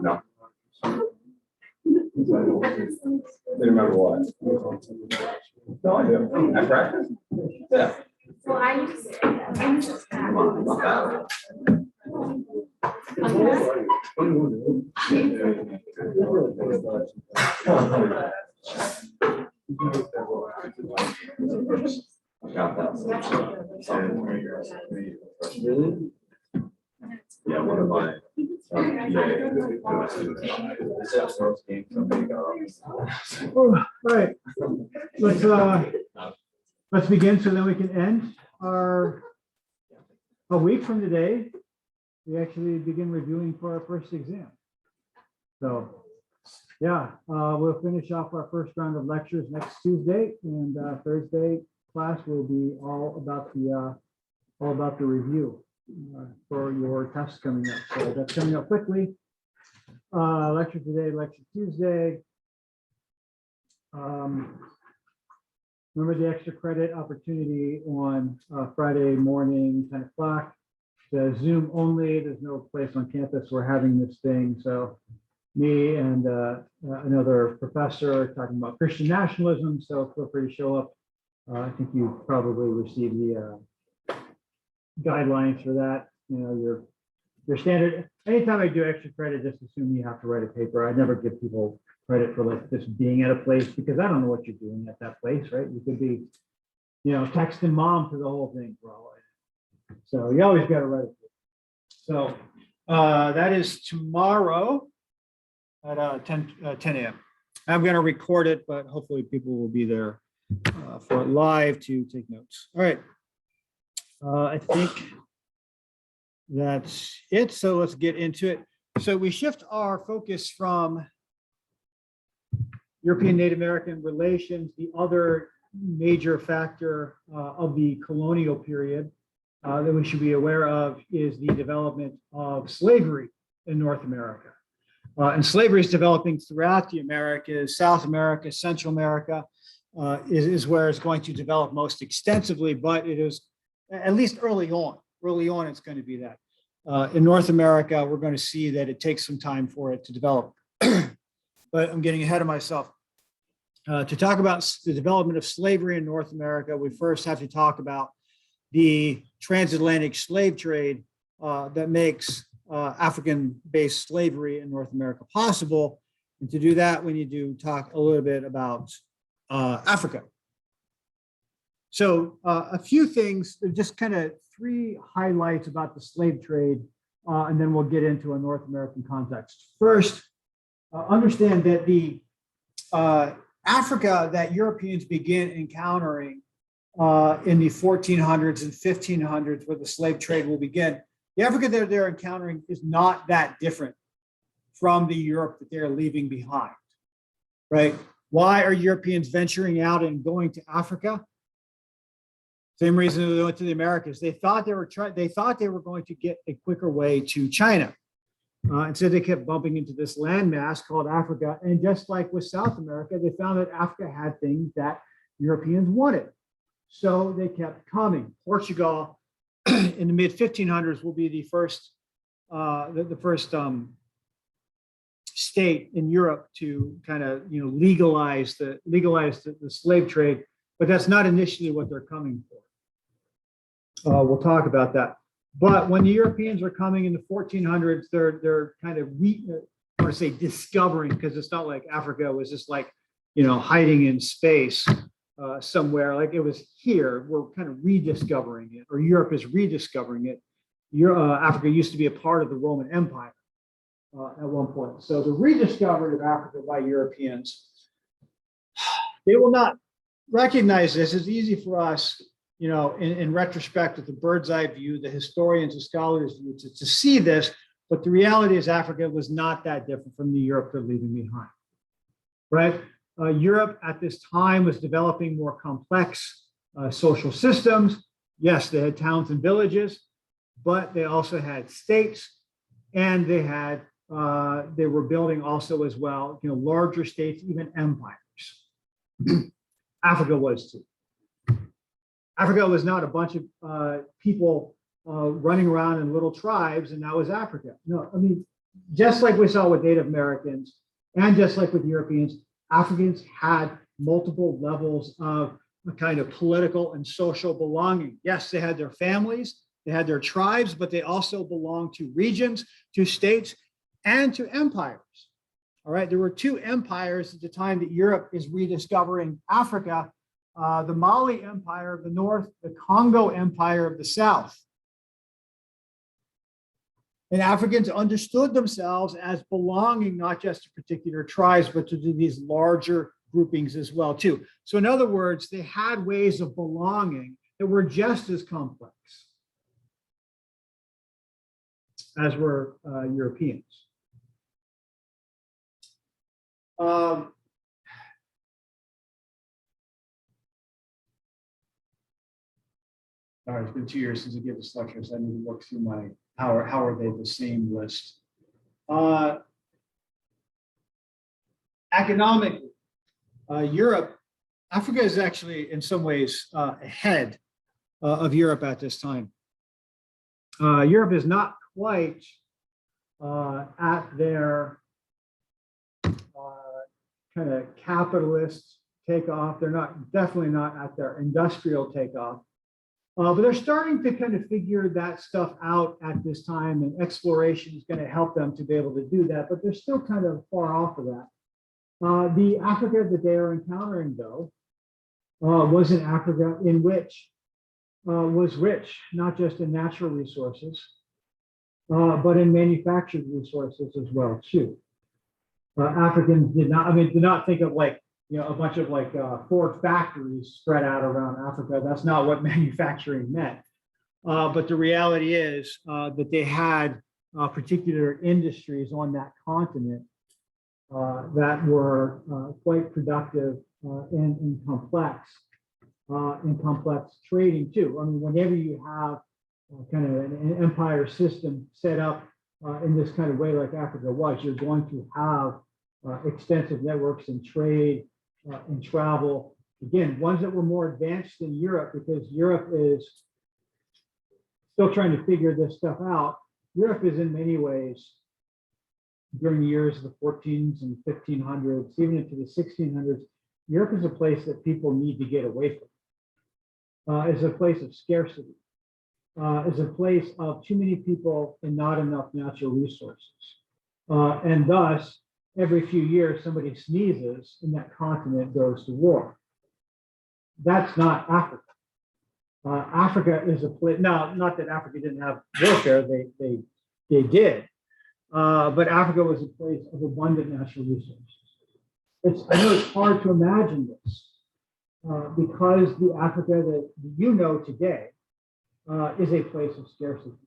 No. They remember what? No, I do. At practice? Yeah. Well, I used to. Come on, not that. I got that. Really? Yeah, one of my. All right, let's begin so then we can end a week from today. We actually begin reviewing for our first exam. So, yeah, we'll finish off our first round of lectures next Tuesday, and Thursday class will be all about the review for your tests coming up. So that's coming up quickly. Lecture today, lecture Tuesday. Remember the extra credit opportunity on Friday morning, 10 o'clock. The Zoom only, there's no place on campus. We're having this thing. So me and another professor are talking about Christian nationalism. So feel free to show up. I think you probably received the guidelines for that. You know, your standard. Anytime I do extra credit, just assume you have to write a paper. I never give people credit for like just being at a place because I don't know what you're doing at that place, right? You could be, you know, texting mom for the whole thing for all I know. So you always got to write it. So that is tomorrow at 10 a.m. I'm going to record it, but hopefully people will be there for it live to take notes. All right. I think that's it. So let's get into it. So we shift our focus from European Native American relations, the other major factor of the colonial period that we should be aware of is the development of slavery in North America. And slavery is developing throughout the Americas, South America, Central America is where it's going to develop most extensively, but it is, at least early on, early on, it's going to be that. In North America, we're going to see that it takes some time for it to develop. But I'm getting ahead of myself. To talk about the development of slavery in North America, we first have to talk about the transatlantic slave trade that makes African-based slavery in North America possible. And to do that, we need to talk a little bit about Africa. So a few things, just kind of 3 highlights about the slave trade, and then we'll get into a North American context. First, understand that the Africa that Europeans begin encountering in the 1400s and 1500s, where the slave trade will begin, the Africa that they're encountering is not that different from the Europe that they're leaving behind, right? Why are Europeans venturing out and going to Africa? Same reason they went to the Americas. They thought they were going to get a quicker way to China. Instead, they kept bumping into this landmass called Africa. And just like with South America, they found that Africa had things that Europeans wanted. So they kept coming. Portugal in the mid 1500s will be the first state in Europe to kind of legalize the slave trade, but that's not initially what they're coming for. We'll talk about that. But when the Europeans are coming in the 1400s, they're kind of I want to say discovering, because it's not like Africa was just like hiding in space somewhere. Like it was here. We're kind of rediscovering it, or Europe is rediscovering it. Africa used to be a part of the Roman Empire at one point. So the rediscovery of Africa by Europeans, they will not recognize this. It's easy for us, in retrospect, with the bird's eye view, the historians and scholars view, to see this. But the reality is Africa was not that different from the Europe they're leaving behind, right? Europe at this time was developing more complex social systems. Yes, they had towns and villages, but they also had states, and they were building also as well, larger states, even empires. Africa was too. Africa was not a bunch of people running around in little tribes, and that was Africa. No, I mean, just like we saw with Native Americans, and just like with Europeans, Africans had multiple levels of a kind of political and social belonging. Yes, they had their families, they had their tribes, but they also belonged to regions, to states, and to empires. All right, there were 2 empires at the time that Europe is rediscovering Africa. The Mali Empire of the north, the Congo Empire of the south. And Africans understood themselves as belonging not just to particular tribes, but to these larger groupings as well, too. So in other words, they had ways of belonging that were just as complex as were Europeans. All right, it's been 2 years since I gave this lecture, so I need to look through my how are they the same list. Economically, Africa is actually in some ways ahead of Europe at this time. Europe is not quite at their kind of capitalist takeoff. They're definitely not at their industrial takeoff. But they're starting to kind of figure that stuff out at this time, and exploration is going to help them to be able to do that, but they're still kind of far off of that. The Africa that they are encountering, though, was an Africa in which was rich, not just in natural resources, but in manufactured resources as well, too. Africans did not think of like, a bunch of like Ford factories spread out around Africa. That's not what manufacturing meant. But the reality is that they had particular industries on that continent that were quite productive and complex trading too. I mean, whenever you have kind of an empire system set up in this kind of way like Africa was, you're going to have extensive networks in trade and travel. Again, ones that were more advanced than Europe, because Europe is still trying to figure this stuff out. Europe is in many ways, during the years of the 1400s and 1500s, even into the 1600s, Europe is a place that people need to get away from. It's a place of scarcity. Is a place of too many people and not enough natural resources. And thus, every few years, somebody sneezes and that continent goes to war. That's not Africa. Africa is a place, now, not that Africa didn't have warfare, they did. But Africa was a place of abundant natural resources. I know it's hard to imagine this because the Africa that you know today is a place of scarcity.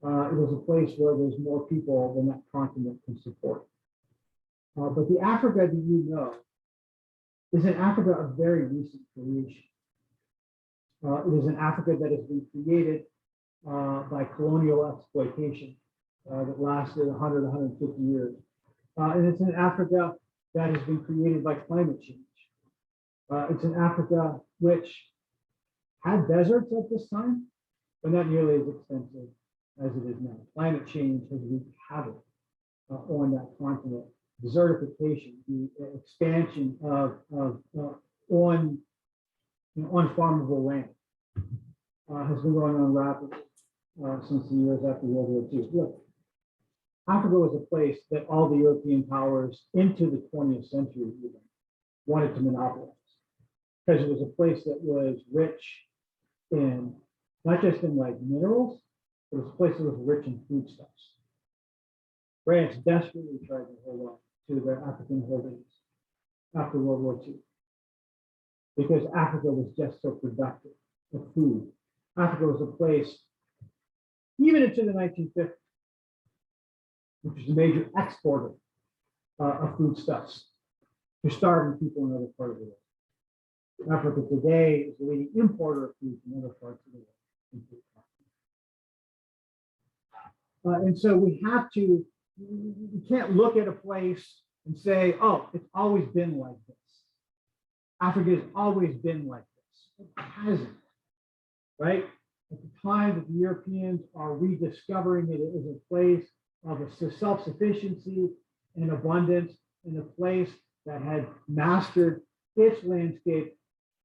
It is a place where there's more people than that continent can support. But the Africa that you know is an Africa of very recent creation. It is an Africa that has been created by colonial exploitation that lasted 100, 150 years. And it's an Africa that has been created by climate change. It's an Africa which had deserts at this time, but not nearly as extensive as it is now. Climate change has wreaked havoc on that continent. Desertification, the expansion of unfarmable land has been going on rapidly since the years after World War II. Look, Africa was a place that all the European powers into the 20th century even wanted to monopolize because it was a place that was rich in, not just in like minerals, but it was a place that was rich in foodstuffs. France desperately tried to hold on to their African holdings after World War II because Africa was just so productive of food. Africa was a place, even into the 1950s, which was a major exporter of foodstuffs to starving people in other parts of the world. Africa today is the leading importer of food from other parts of the world. And so we can't look at a place and say, oh, it's always been like this. Africa has always been like this. It hasn't, right? At the time that the Europeans are rediscovering it as a place of a self-sufficiency and abundance, in a place that had mastered its landscape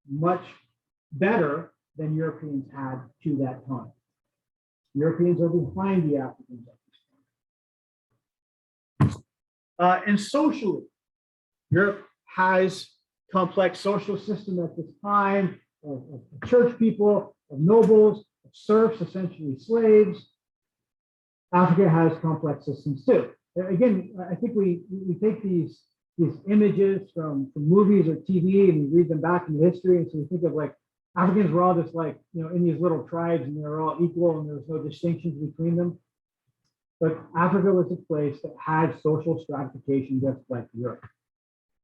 much better than Europeans had to that time. Europeans are behind the Africans at this time. And socially, Europe has complex social system at this time of church people, of nobles, of serfs, essentially slaves. Africa has complex systems too. Again, I think we take these images from movies or TV and we read them back in history. And so we think of like Africans were all just like, in these little tribes and they're all equal and there was no distinctions between them. But Africa was a place that had social stratification just like Europe.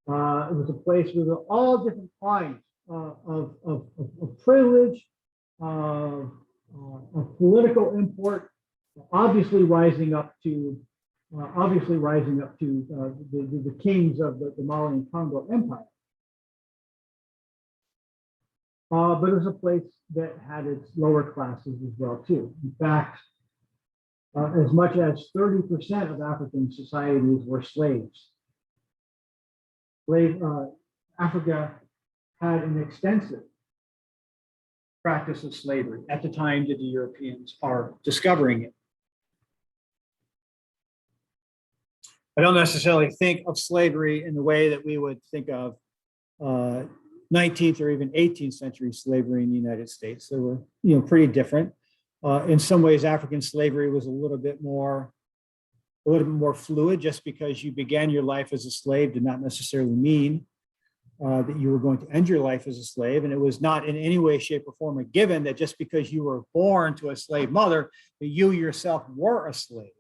It was a place with all different kinds of privilege, of political import, obviously rising up to the kings of the Mali and Congo Empire. But it was a place that had its lower classes as well too. In fact, as much as 30% of African societies were slaves. Africa had an extensive practice of slavery at the time that the Europeans are discovering it. I don't necessarily think of slavery in the way that we would think of 19th or even 18th century slavery in the United States. They were, pretty different. In some ways, African slavery was a little bit more fluid. Just because you began your life as a slave did not necessarily mean that you were going to end your life as a slave. And it was not in any way, shape, or form a given that just because you were born to a slave mother, that you yourself were a slave.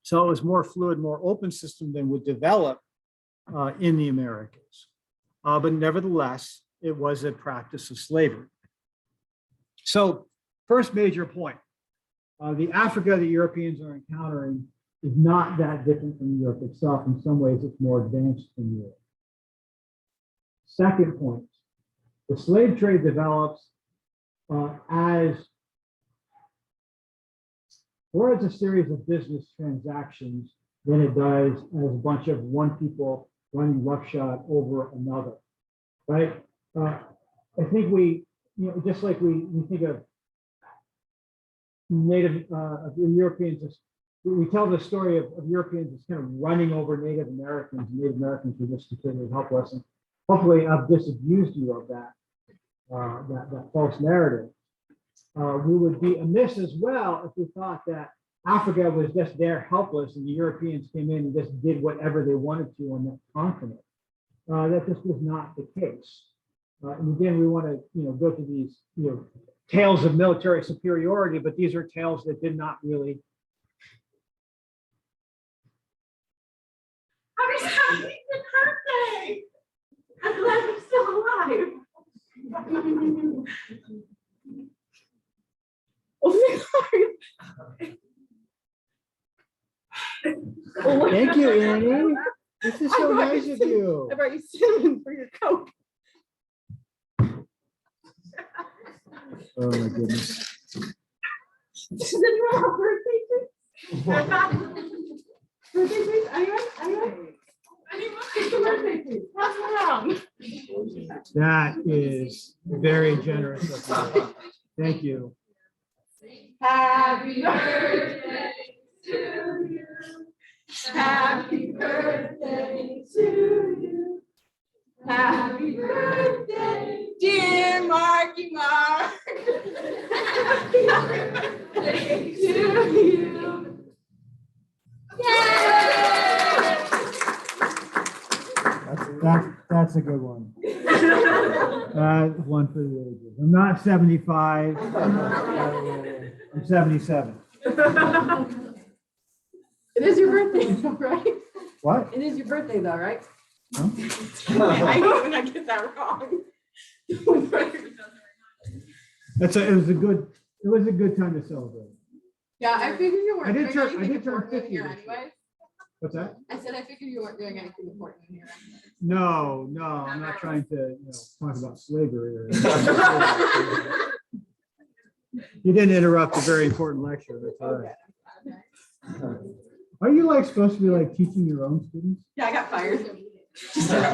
So it was more fluid, more open system than would develop in the Americas. But nevertheless, it was a practice of slavery. So first major point, the Africa that Europeans are encountering is not that different from Europe itself. In some ways, it's more advanced than Europe. Second point, the slave trade develops as more as a series of business transactions than it does as a bunch of one people running roughshod over another, right? I think we, just like we think of Native Europeans, we tell the story of Europeans as kind of running over Native Americans. Native Americans were just completely helpless, and hopefully I've disabused you of that that false narrative. We would be amiss as well if we thought that Africa was just there helpless and the Europeans came in and just did whatever they wanted to on that continent. That this was not the case. And again, we want to go to these tales of military superiority, but these are tales that did not really. Happy birthday! I'm glad you're still alive. Thank you, Annie. This is so nice of you. I brought you cinnamon for your coat. Oh my goodness. Does anyone have birthday treats? Birthday treats? Anyone? It's a birthday treat. Pass them around. That is very generous of you. Thank you. Happy birthday to you. Happy birthday to you. Happy birthday, dear Marky Mark. Happy birthday to you. Yay! That's a good one. One for the ages. I'm not 75. I'm 77. It is your birthday, though, right? What? It is your birthday, though, right? Huh? I hate when I get that wrong. It was a good time to celebrate. Yeah, I figured you weren't. I did doing turn anything 50 important here this year. anyway. What's that? I said I figured you weren't doing anything important here anyway. No, I'm not trying to talk about slavery or anything. You didn't interrupt a very important lecture. That's all right. Are you supposed to be teaching your own students? Yeah, I got fired.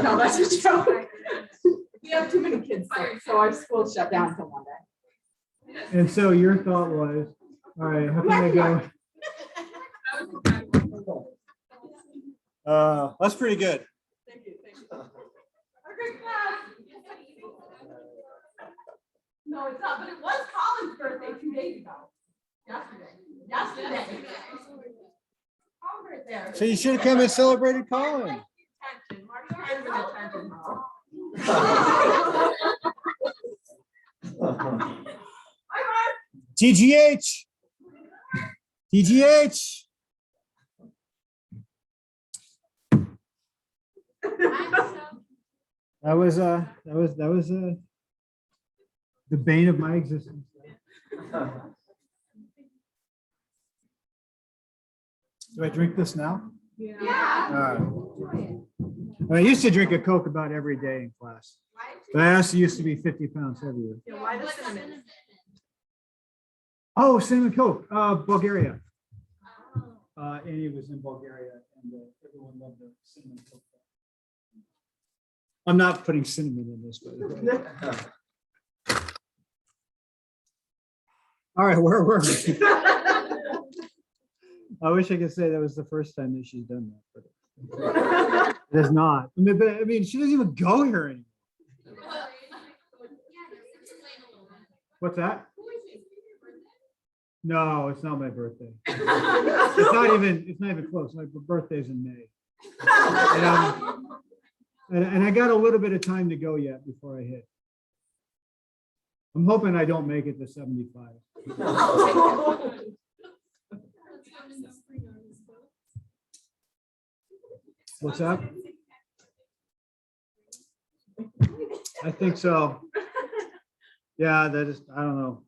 No, that's a joke. We have too many kids, so our school shut down until Monday. And so your thought was, all right, how can I go? That's pretty good. Thank you. Have a great class. No, it's not, but it was Colin's birthday 2 days ago. Yesterday. Colin right there. So you should have come and celebrated Colin. Attention. Mark's kind of an attention hog. Hi, Mark. TGH. TGH. That was the bane of my existence. Do I drink this now? Yeah. I used to drink a Coke about every day in class. But I also used to be 50 pounds heavier. Yeah, why the cinnamon? Oh, cinnamon Coke, Bulgaria. Annie was in Bulgaria and everyone loved the cinnamon Coke. I'm not putting cinnamon in this, by the way. All right, where were we? I wish I could say that was the first time that she's done that, but it is not. I mean, she doesn't even go here anymore. What's that? No, it's not my birthday. It's not even close. My birthday's in May. And I got a little bit of time to go yet before I hit. I'm hoping I don't make it to 75. What's that? I think so. Yeah, that is, I don't know.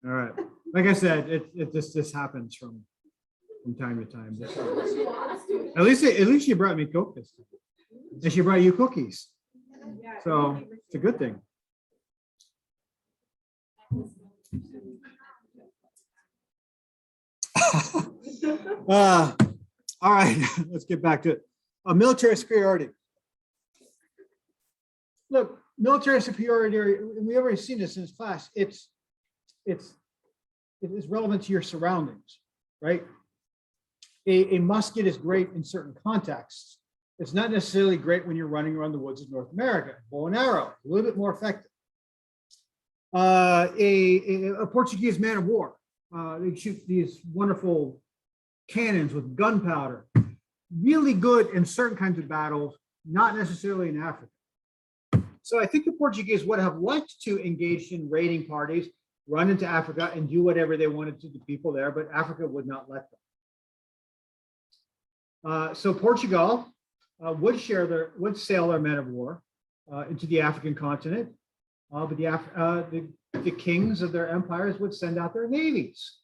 All right. Like I said, it just happens from time to time. At least she brought me Coke this time. And she brought you cookies. So it's a good thing. All right, let's get back to it. Military superiority. Look, military superiority, and we already seen this in this class, it is relevant to your surroundings, right? A musket is great in certain contexts. It's not necessarily great when you're running around the woods of North America. Bow and arrow, a little bit more effective. A Portuguese man of war, they shoot these wonderful cannons with gunpowder. Really good in certain kinds of battles, not necessarily in Africa. So I think the Portuguese would have liked to engage in raiding parties, run into Africa and do whatever they wanted to the people there, but Africa would not let them. So Portugal would sail their men of war into the African continent, but the kings of their empires would send out their navies.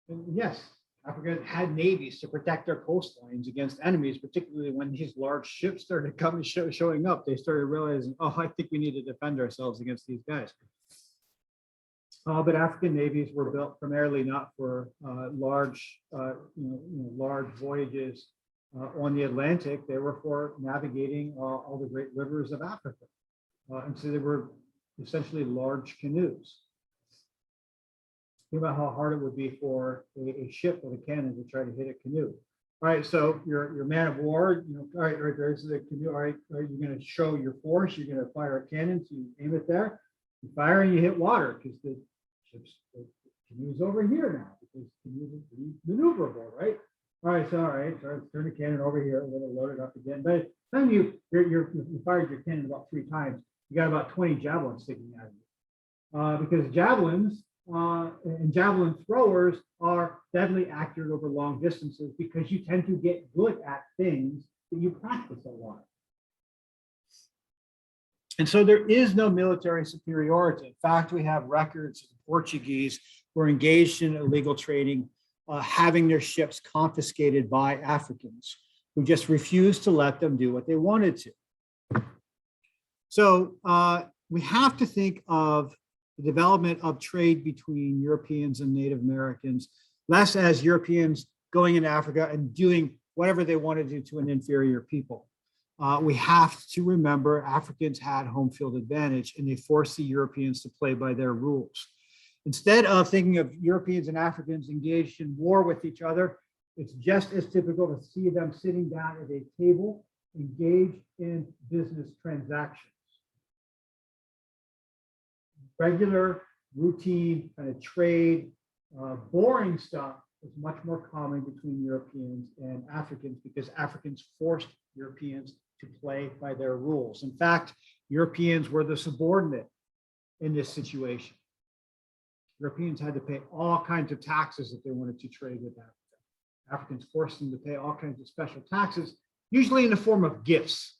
And yes, Africa had navies to protect their coastlines against enemies, particularly when these large ships started coming, showing up. They started realizing, oh, I think we need to defend ourselves against these guys. But African navies were built primarily not for large voyages on the Atlantic. They were for navigating all the great rivers of Africa. And so they were essentially large canoes. Think about how hard it would be for a ship with a cannon to try to hit a canoe. All right, so your man of war, all right, there's the canoe. All right, you're going to show your force. You're going to fire a cannon, so you aim it there. You fire and you hit water because the canoe's over here now because canoes are maneuverable, right? All right, so turn the cannon over here. We're going to load it up again. But by the time you fired your cannon about 3 times, you got about 20 javelins sticking out of you, because javelins and javelin throwers are deadly accurate over long distances because you tend to get good at things that you practice a lot. And so there is no military superiority. In fact, we have records of the Portuguese who are engaged in illegal trading, having their ships confiscated by Africans who just refused to let them do what they wanted to. So we have to think of the development of trade between Europeans and Native Americans, less as Europeans going into Africa and doing whatever they want to do to an inferior people. We have to remember Africans had home field advantage and they forced the Europeans to play by their rules. Instead of thinking of Europeans and Africans engaged in war with each other, it's just as typical to see them sitting down at a table, engaged in business transactions. Regular, routine kind of trade, boring stuff is much more common between Europeans and Africans because Africans forced Europeans to play by their rules. In fact, Europeans were the subordinate in this situation. Europeans had to pay all kinds of taxes if they wanted to trade with Africa. Africans forced them to pay all kinds of special taxes, usually in the form of gifts.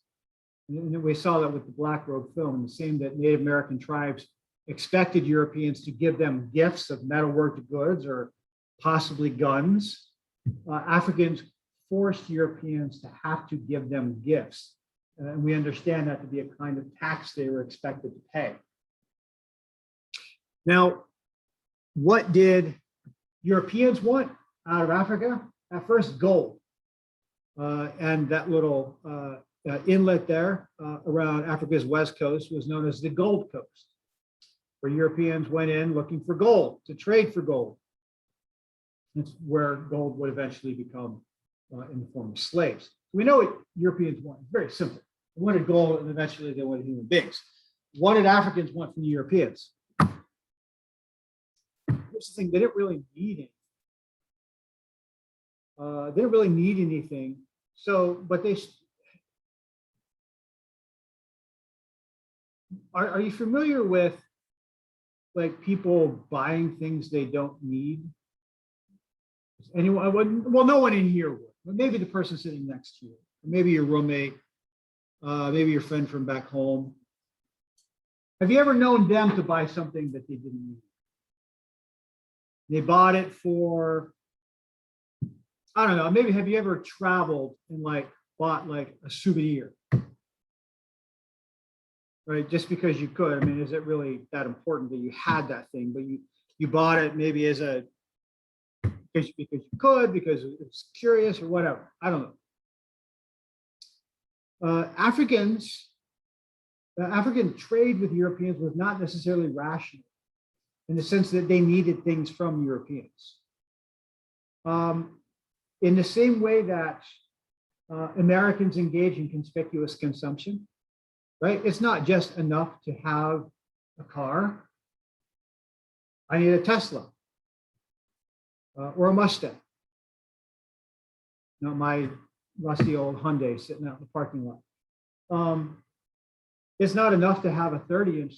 And we saw that with the Black Robe film, the same that Native American tribes expected Europeans to give them gifts of metalworked goods or possibly guns. Africans forced Europeans to have to give them gifts. And we understand that to be a kind of tax they were expected to pay. Now, what did Europeans want out of Africa? At first, gold. And that little inlet there around Africa's west coast was known as the Gold Coast, where Europeans went in looking for gold, to trade for gold. That's where gold would eventually become in the form of slaves. We know what Europeans want. It's very simple. They wanted gold, and eventually they wanted human beings. What did Africans want from the Europeans? Here's the thing, they didn't really need anything. They didn't really need anything. So, but they, are you familiar with like people buying things they don't need? Anyone? Well, no one in here would, but maybe the person sitting next to you, or maybe your roommate, maybe your friend from back home. Have you ever known them to buy something that they didn't need? They bought it for, I don't know, maybe have you ever traveled and like bought like a souvenir? right? Just because you could. I mean, is it really that important that you had that thing, but you bought it maybe as a because you could, because it was curious or whatever. I don't know. African trade with Europeans was not necessarily rational in the sense that they needed things from Europeans. In the same way that Americans engage in conspicuous consumption, right? It's not just enough to have a car. I need a Tesla or a Mustang. Not my rusty old Hyundai sitting out in the parking lot. It's not enough to have a 30-inch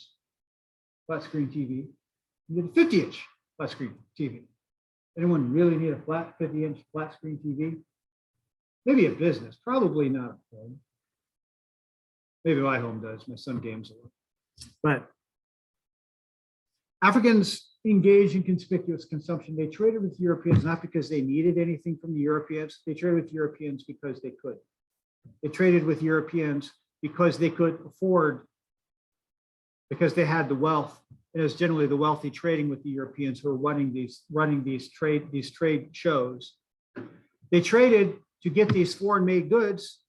flat screen TV. You need a 50-inch flat screen TV. Anyone really need a 50-inch flat screen TV? Maybe a business, probably not a home. Maybe my home does. My son games a lot. But Africans engaged in conspicuous consumption. They traded with Europeans not because they needed anything from the Europeans. They traded with Europeans because they could. They traded with Europeans because they could afford, because they had the wealth. And it was generally the wealthy trading with the Europeans who were running these trade shows. They traded to get these foreign-made goods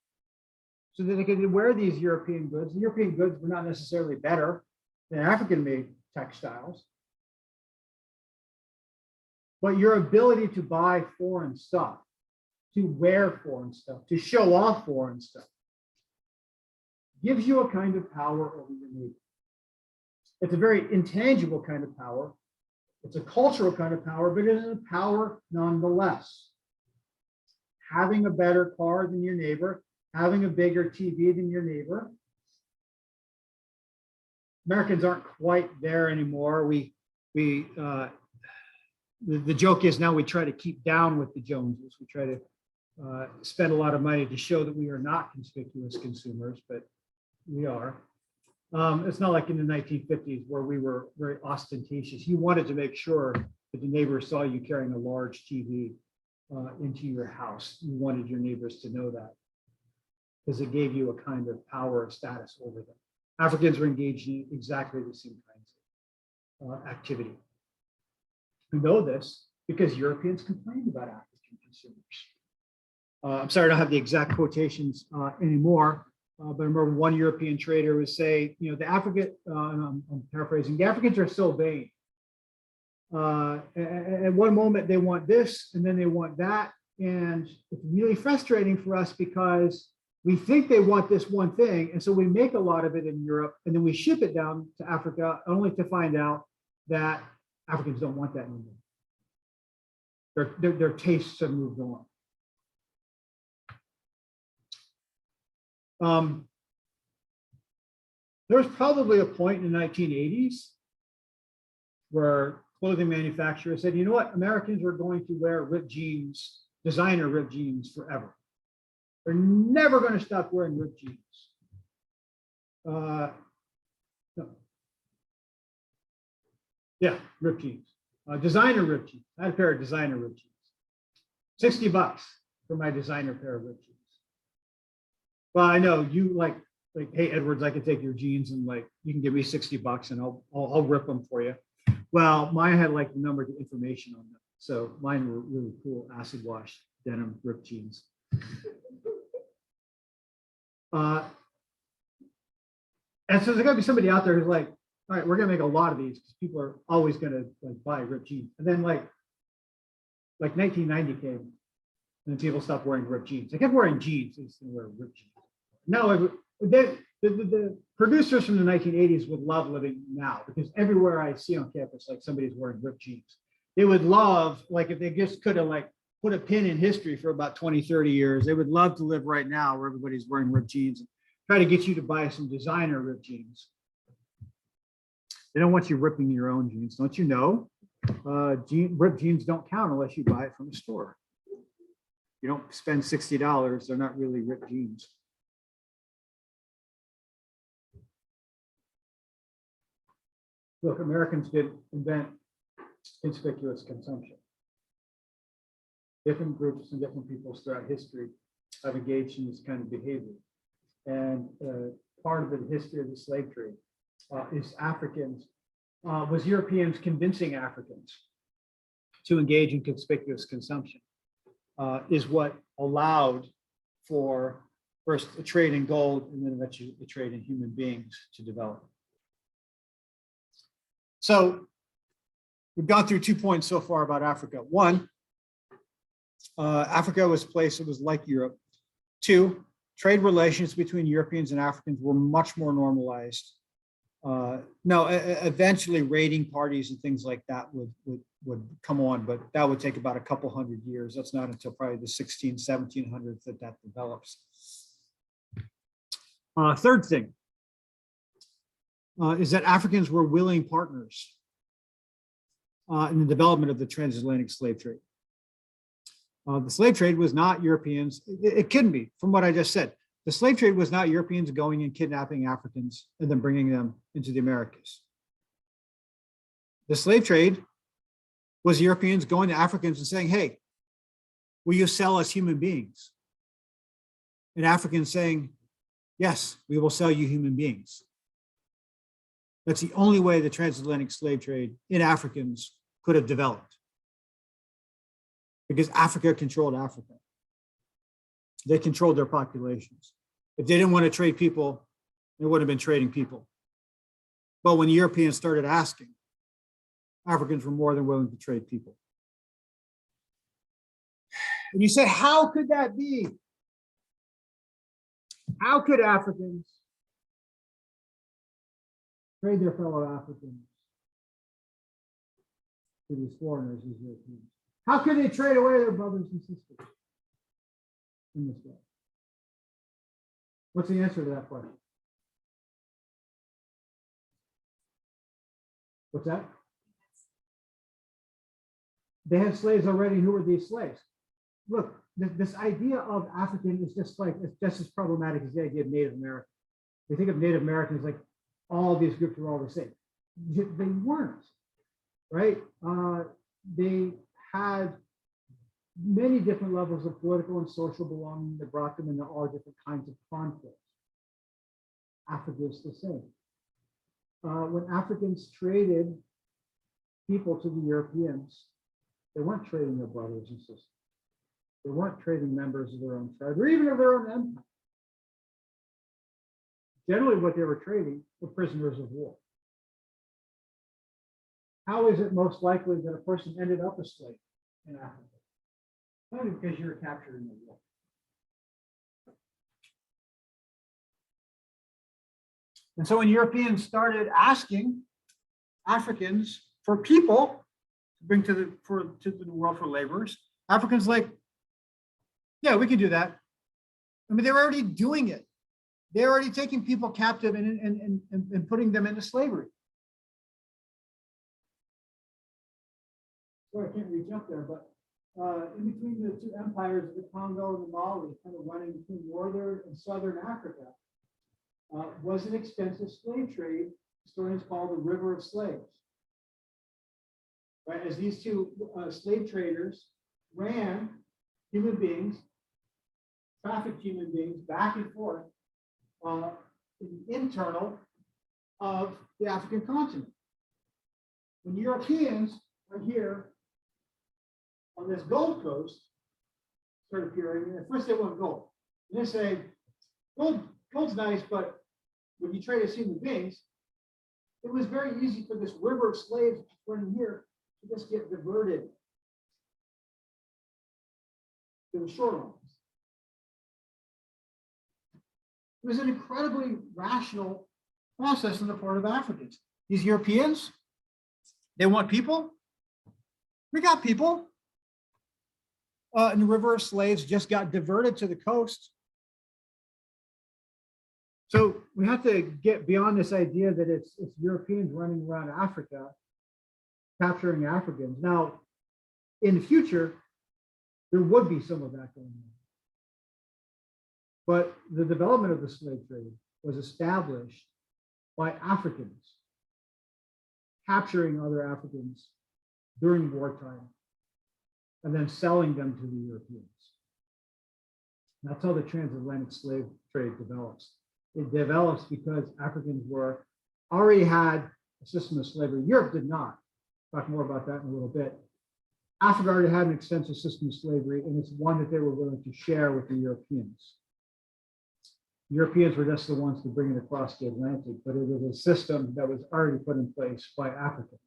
so that they could wear these European goods. The European goods were not necessarily better than African-made textiles. But your ability to buy foreign stuff, to wear foreign stuff, to show off foreign stuff, gives you a kind of power over your neighbor. It's a very intangible kind of power. It's a cultural kind of power, but it is a power nonetheless. Having a better car than your neighbor, having a bigger TV than your neighbor. Americans aren't quite there anymore. The joke is now we try to keep down with the Joneses. We try to spend a lot of money to show that we are not conspicuous consumers, but we are. It's not like in the 1950s where we were very ostentatious. You wanted to make sure that the neighbors saw you carrying a large TV into your house. You wanted your neighbors to know that because it gave you a kind of power and status over them. Africans were engaged in exactly the same kinds of activity. We know this because Europeans complained about African consumers. I'm sorry, I don't have the exact quotations anymore, but I remember one European trader would say, you know, the African, I'm paraphrasing, the Africans are so vain. At one moment they want this and then they want that. And it's really frustrating for us because we think they want this one thing. And so we make a lot of it in Europe and then we ship it down to Africa only to find out that Africans don't want that anymore. Their tastes have moved on. There was probably a point in the 1980s where clothing manufacturers said, you know what, Americans are going to wear ripped jeans, designer ripped jeans forever. They're never going to stop wearing ripped jeans. No. Yeah, ripped jeans. Designer ripped jeans. I had a pair of designer ripped jeans. $60 for my designer pair of ripped jeans. Well, I know you like, hey, Edwards, I can take your jeans and like, you can give me $60 and I'll rip them for you. Well, mine had like the number of information on them. So mine were really cool acid wash denim ripped jeans. And so there's gotta be somebody out there who's like, all right, we're gonna make a lot of these because people are always gonna like buy ripped jeans. And then like 1990 came and then people stopped wearing ripped jeans. They kept wearing jeans, they just didn't wear ripped jeans. No, the producers from the 1980s would love living now because everywhere I see on campus, like somebody's wearing ripped jeans. They would love, like if they just could have like put a pin in history for about 20, 30 years, they would love to live right now where everybody's wearing ripped jeans and try to get you to buy some designer ripped jeans. They don't want you ripping your own jeans. Don't you know? Ripped jeans don't count unless you buy it from a store. You don't spend $60, they're not really ripped jeans. Look, Americans did invent conspicuous consumption. Different groups and different peoples throughout history have engaged in this kind of behavior. And part of the history of the slave trade is was Europeans convincing Africans to engage in conspicuous consumption is what allowed for first a trade in gold and then eventually a trade in human beings to develop. So we've gone through 2 points so far about Africa. One, Africa was a place that was like Europe. Two, trade relations between Europeans and Africans were much more normalized. Eventually raiding parties and things like that would come on, but that would take about a couple hundred years. That's not until probably the 1700s that develops. Third thing is that Africans were willing partners in the development of the transatlantic slave trade. The slave trade was not Europeans. It couldn't be, from what I just said. The slave trade was not Europeans going and kidnapping Africans and then bringing them into the Americas. The slave trade was Europeans going to Africans and saying, hey, will you sell us human beings? And Africans saying, yes, we will sell you human beings. That's the only way the transatlantic slave trade in Africans could have developed, because Africa controlled Africa. They controlled their populations. If they didn't want to trade people, they would have been trading people. But when Europeans started asking, Africans were more than willing to trade people. And you say, how could that be? How could Africans trade their fellow Africans to these foreigners, these Europeans? How could they trade away their brothers and sisters in this way? What's the answer to that question? What's that? They had slaves already. Who were these slaves? Look, this idea of African is just as problematic as the idea of Native American. We think of Native Americans like all these groups are all the same. They weren't, right? They had many different levels of political and social belonging that brought them into all different kinds of conflicts. Africa is the same. When Africans traded people to the Europeans, they weren't trading their brothers and sisters. They weren't trading members of their own tribe or even of their own empire. Generally, what they were trading were prisoners of war. How is it most likely that a person ended up a slave in Africa? Only because you were captured in the war. And so when Europeans started asking Africans for people to bring to the world for laborers, Africans like, yeah, we can do that. I mean, they were already doing it. They're already taking people captive and putting them into slavery. Sorry, I can't reach up there, but in between the two empires, the Congo and the Mali, kind of running between northern and southern Africa, was an extensive slave trade. Historians call the River of Slaves. Right, as these two slave traders ran human beings, trafficked human beings back and forth in the internal of the African continent. When Europeans are here on this Gold Coast, start appearing, and first they want gold. And they say, gold's nice, but when you trade as human beings, it was very easy for this river of slaves running here to just get diverted to the shorelines. It was an incredibly rational process on the part of Africans. These Europeans, they want people. We got people. And the river of slaves just got diverted to the coast. So we have to get beyond this idea that it's Europeans running around Africa, capturing Africans. Now, in the future, there would be some of that going on. But the development of the slave trade was established by Africans capturing other Africans during wartime and then selling them to the Europeans. That's how the transatlantic slave trade develops. It develops because Africans already had a system of slavery. Europe did not. Talk more about that in a little bit. Africa already had an extensive system of slavery, and it's one that they were willing to share with the Europeans. Europeans were just the ones to bring it across the Atlantic, but it was a system that was already put in place by Africans.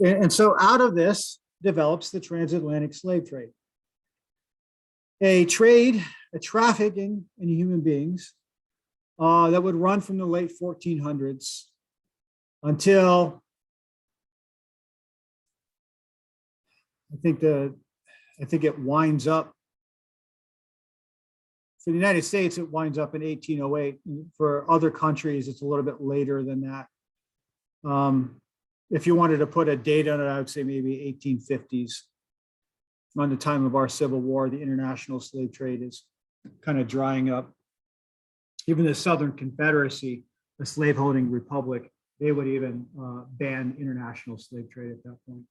And so out of this develops the transatlantic slave trade. A trafficking in human beings that would run from the late 1400s until I think it winds up for the United States, it winds up in 1808. For other countries, it's a little bit later than that. If you wanted to put a date on it, I would say maybe 1850s. On the time of our Civil War, the international slave trade is kind of drying up. Even the Southern Confederacy, the slaveholding republic, they would even ban international slave trade at that point.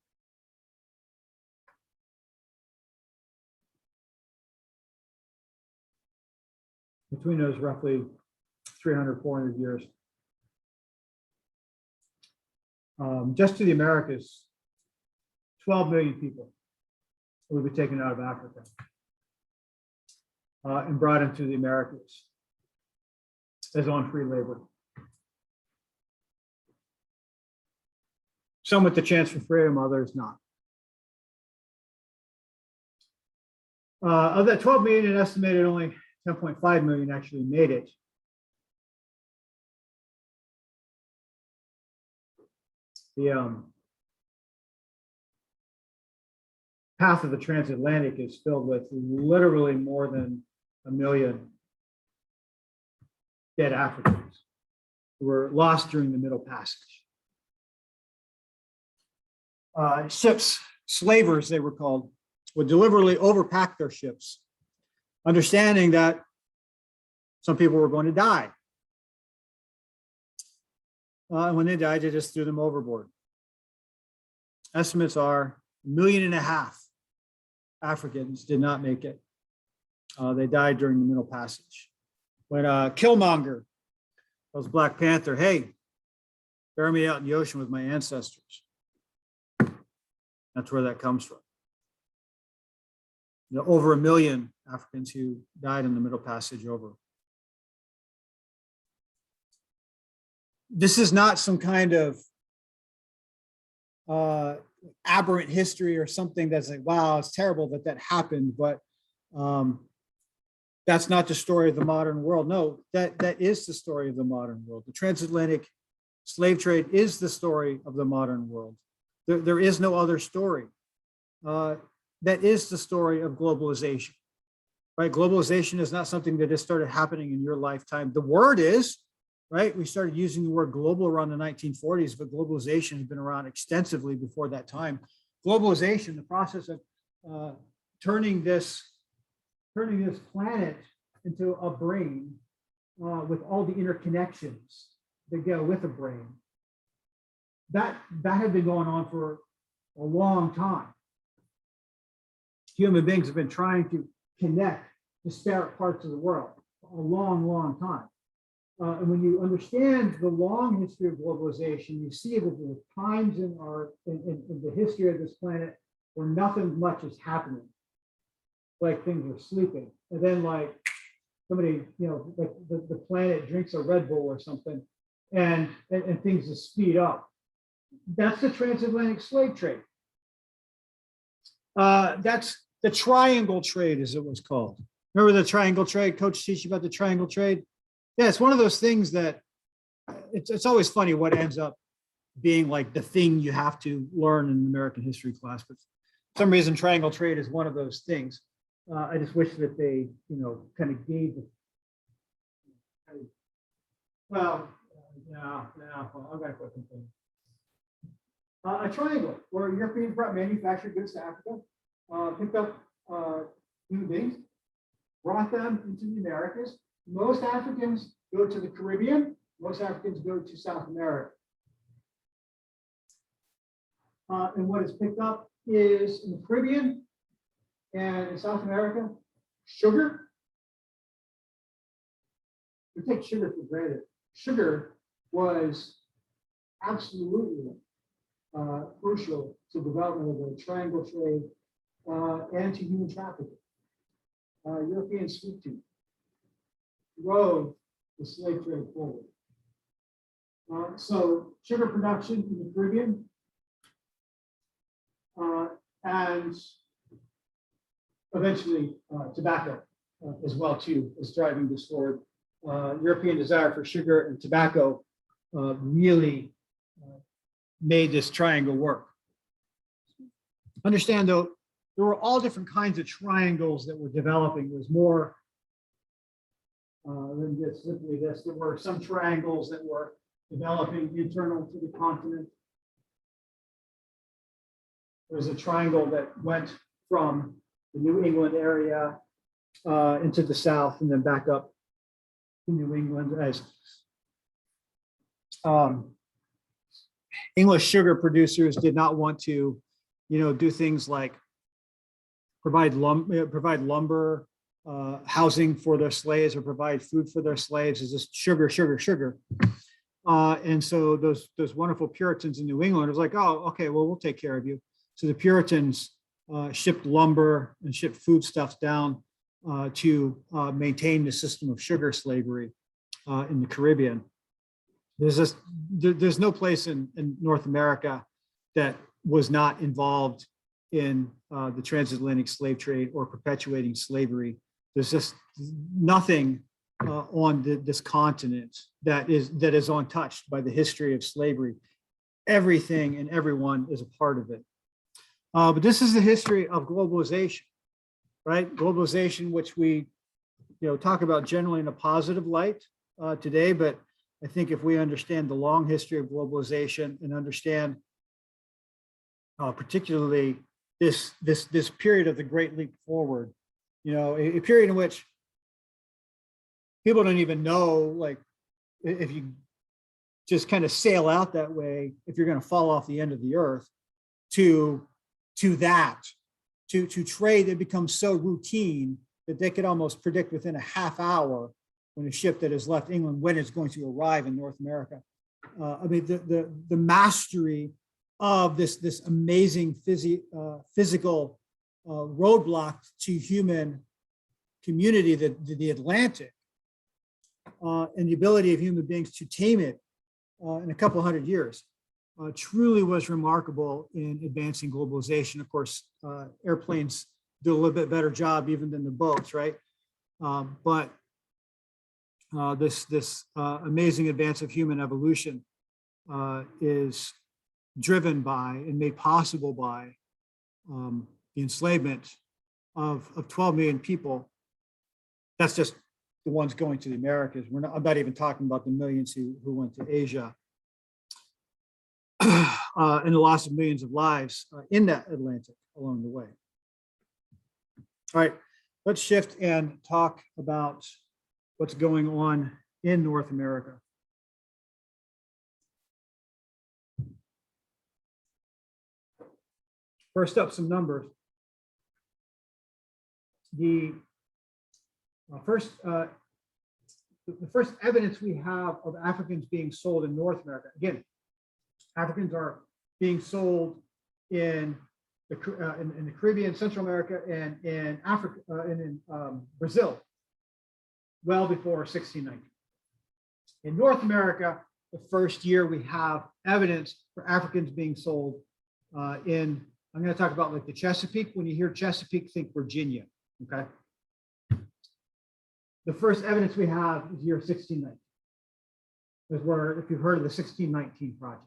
Between those roughly 300, 400 years. Just to the Americas, 12 million people will be taken out of Africa and brought into the Americas as on free labor. Some with the chance for freedom, others not. Of that 12 million, an estimated only 10.5 million actually made it. The path of the transatlantic is filled with literally more than 1 million dead Africans who were lost during the Middle Passage. Ships, slavers they were called, would deliberately overpack their ships, understanding that some people were going to die. And when they died, they just threw them overboard. Estimates are 1.5 million Africans did not make it. They died during the Middle Passage. When Killmonger tells Black Panther, hey, bury me out in the ocean with my ancestors. That's where that comes from. Over 1 million Africans who died in the Middle Passage over. This is not some kind of aberrant history or something that's like, wow, it's terrible that that happened, but that's not the story of the modern world. No, that is the story of the modern world. The transatlantic slave trade is the story of the modern world. There is no other story. That is the story of globalization, right? Globalization is not something that just started happening in your lifetime. The word is, right? We started using the word global around the 1940s, but globalization has been around extensively before that time. Globalization, the process of turning this planet into a brain with all the interconnections that go with a brain. That had been going on for a long time. Human beings have been trying to connect disparate parts of the world for a long, long time. And when you understand the long history of globalization, you see that there are times in the history of this planet where nothing much is happening, like things are sleeping, and then like somebody, like the planet drinks a Red Bull or something, and things just speed up. That's the transatlantic slave trade. That's the triangle trade, as it was called. Remember the triangle trade? Coach teach you about the triangle trade? Yeah, it's one of those things that it's always funny what ends up being like the thing you have to learn in American history class. But for some reason, triangle trade is one of those things. I just wish that they, kind of gave the. Well, I'm going to put something. A triangle where Europeans brought manufactured goods to Africa, picked up human beings, brought them into the Americas. Most Africans go to the Caribbean. Most Africans go to South America. And what is picked up is in the Caribbean and in South America, sugar. We take sugar for granted. Sugar was absolutely crucial to the development of the triangle trade and to human trafficking. European sweet tea drove the slave trade forward. So sugar production in the Caribbean and eventually tobacco as well too is driving this forward. European desire for sugar and tobacco really made this triangle work. Understand though, there were all different kinds of triangles that were developing. There's more than just simply this. There were some triangles that were developing internal to the continent. There's a triangle that went from the New England area into the south and then back up to New England as English sugar producers did not want to, do things like provide lumber, housing for their slaves, or provide food for their slaves. Is just sugar, sugar, sugar. And so those wonderful Puritans in New England was like, oh, okay, well, we'll take care of you. So the Puritans shipped lumber and shipped foodstuffs down to maintain the system of sugar slavery in the Caribbean. There's no place in North America that was not involved in the transatlantic slave trade or perpetuating slavery. There's just nothing on this continent that is untouched by the history of slavery. Everything and everyone is a part of it. But this is the history of globalization, right? Globalization, which we talk about generally in a positive light today, but I think if we understand the long history of globalization and understand particularly this period of the Great Leap Forward, a period in which people don't even know, like, if you just kind of sail out that way, if you're going to fall off the end of the earth, to trade that becomes so routine that they could almost predict within a half hour when a ship that has left England when it's going to arrive in North America. The mastery of this amazing physical roadblock to human community, the Atlantic, and the ability of human beings to tame it in a couple hundred years truly was remarkable in advancing globalization. Of course, airplanes do a little bit better job even than the boats, right? But this amazing advance of human evolution is driven by and made possible by the enslavement of 12 million people. That's just the ones going to the Americas. I'm not even talking about the millions who went to Asia and the loss of millions of lives in that Atlantic along the way. All right, let's shift and talk about what's going on in North America. First up, some numbers. The first evidence we have of Africans being sold in North America. Again, Africans are being sold in the Caribbean, Central America, and in Africa, and in Brazil, well before 1619. In North America, the first year we have evidence for Africans being sold in. I'm going to talk about like the Chesapeake. When you hear Chesapeake, think Virginia. Okay. The first evidence we have is year 1619. Is where, if you've heard of the 1619 project,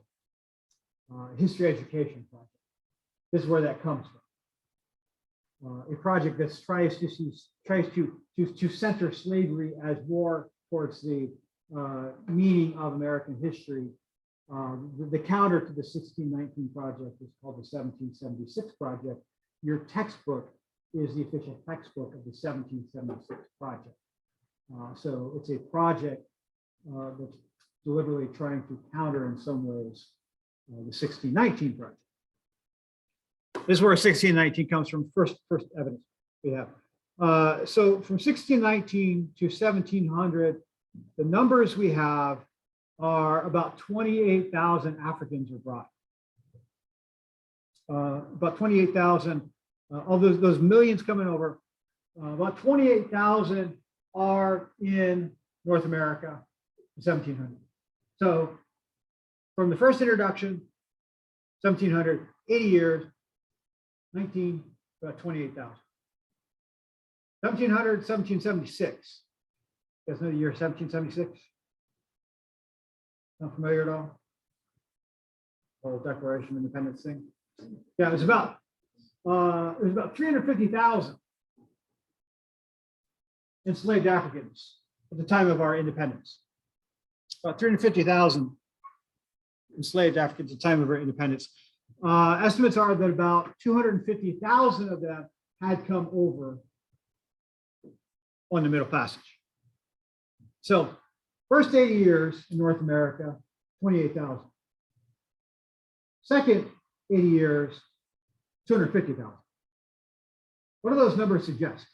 history education project, this is where that comes from. A project that tries to center slavery as more towards the meaning of American history. The counter to the 1619 project is called the 1776 project. Your textbook is the official textbook of the 1776 project. So it's a project that's deliberately trying to counter in some ways the 1619 project. This is where 1619 comes from, first evidence we have. So from 1619 to 1700, the numbers we have are about 28,000 Africans were brought. About 28,000, all those millions coming over, about 28,000 are in North America in 1700. So from the first introduction, 1700, 80 years, 19, about 28,000. 1700, 1776. You guys know the year 1776? Not familiar at all? Old Declaration of Independence thing. Yeah, it was about 350,000 enslaved Africans at the time of our independence. About 350,000 enslaved Africans at the time of our independence. Estimates are that about 250,000 of them had come over on the Middle Passage. So first 80 years in North America, 28,000. Second 80 years, 250,000. What do those numbers suggest?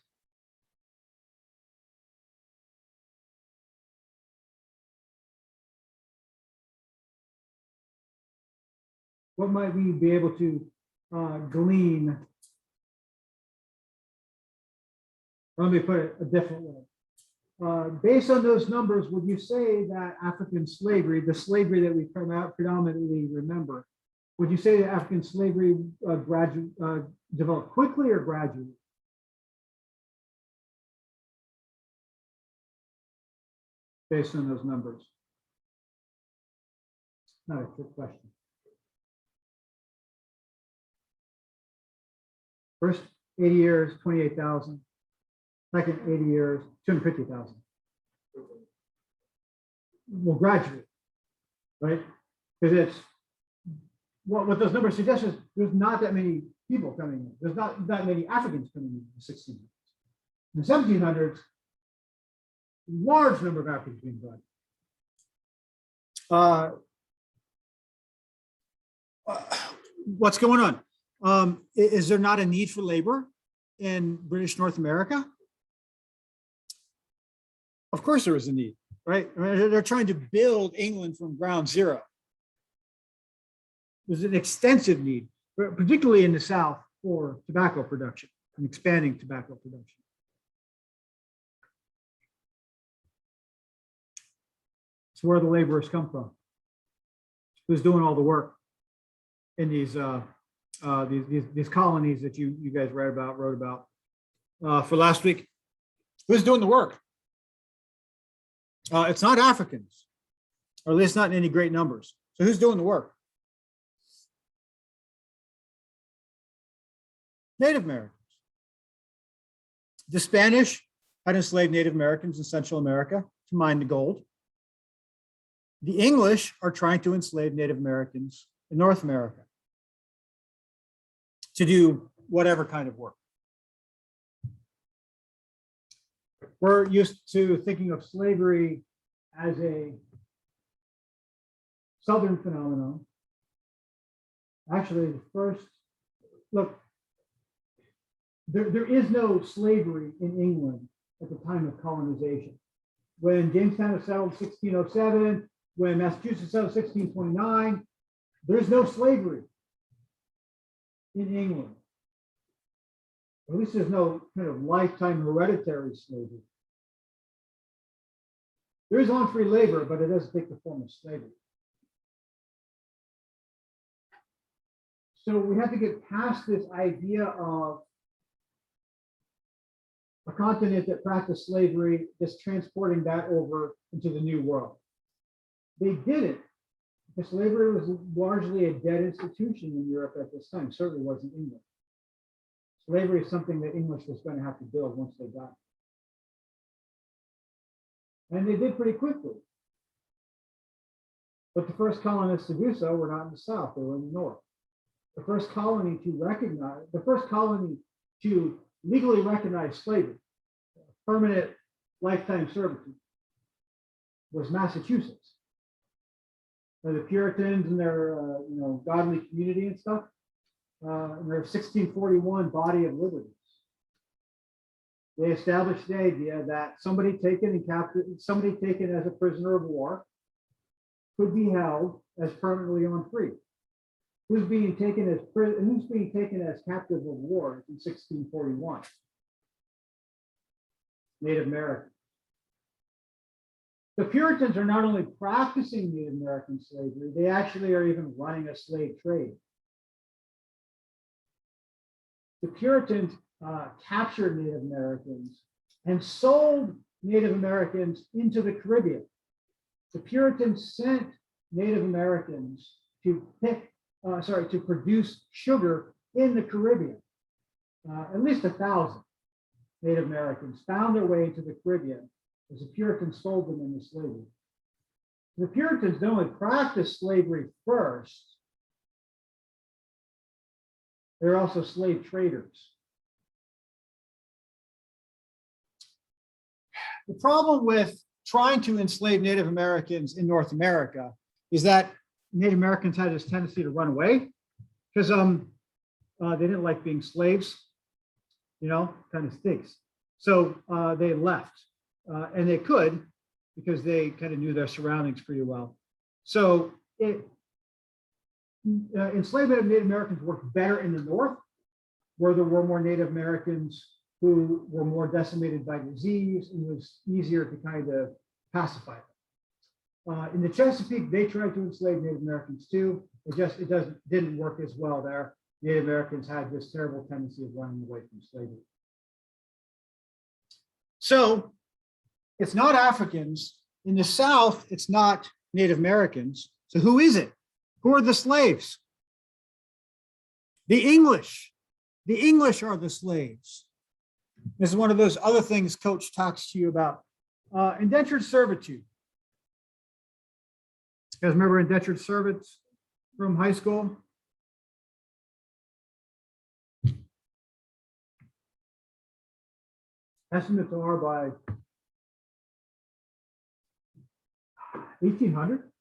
What might we be able to glean? Let me put it a different way. Based on those numbers, would you say that African slavery, the slavery that we predominantly remember, would you say that African slavery developed quickly or gradually? Based on those numbers. Not a trick question. First 80 years, 28,000. Second 80 years, 250,000. Well, gradually, right? Because it's what those numbers suggest is there's not that many people coming in. There's not that many Africans coming in the 1600s. In the 1700s, large number of Africans being brought. What's going on? Is there not a need for labor in British North America? Of course there is a need, right? I mean, they're trying to build England from ground zero. There's an extensive need, particularly in the South, for tobacco production and expanding tobacco production. So where the laborers come from? Who's doing all the work in these colonies that you guys wrote about for last week? Who's doing the work? It's not Africans, or at least not in any great numbers. So who's doing the work? Native Americans. The Spanish had enslaved Native Americans in Central America to mine the gold. The English are trying to enslave Native Americans in North America to do whatever kind of work. We're used to thinking of slavery as a Southern phenomenon. Actually, the first, look, there is no slavery in England at the time of colonization. When Jamestown was settled in 1607, when Massachusetts settled in 1629, there's no slavery in England. At least there's no kind of lifetime hereditary slavery. There is on free labor, but it doesn't take the form of slavery. So we have to get past this idea of a continent that practiced slavery, just transporting that over into the New World. They did it because slavery was largely a dead institution in Europe at this time, certainly wasn't England. Slavery is something that English was going to have to build once they got it. And they did pretty quickly. But the first colonists to do so were not in the South, they were in the North. The first colony to legally recognize slavery, permanent lifetime servitude, was Massachusetts. The Puritans and their godly community and stuff, in their 1641 Body of Liberties. They established the idea that somebody taken as a prisoner of war could be held as permanently on free. Who's being taken as captive of war in 1641? Native Americans. The Puritans are not only practicing Native American slavery, they actually are even running a slave trade. The Puritans captured Native Americans and sold Native Americans into the Caribbean. The Puritans sent Native Americans to produce sugar in the Caribbean. At least 1,000 Native Americans found their way into the Caribbean as the Puritans sold them into slavery. The Puritans not only practiced slavery first, they're also slave traders. The problem with trying to enslave Native Americans in North America is that Native Americans had this tendency to run away because they didn't like being slaves, kind of stinks. So they left, and they could because they kind of knew their surroundings pretty well. So enslavement of Native Americans worked better in the North, where there were more Native Americans who were more decimated by disease, and it was easier to kind of pacify them. In the Chesapeake, they tried to enslave Native Americans too. It didn't work as well there. Native Americans had this terrible tendency of running away from slavery. So it's not Africans. In the South, it's not Native Americans. So who is it? Who are the slaves? The English. The English are the slaves. This is one of those other things Coach talks to you about. Indentured servitude. You guys remember indentured servants from high school? Estimates are by 1800,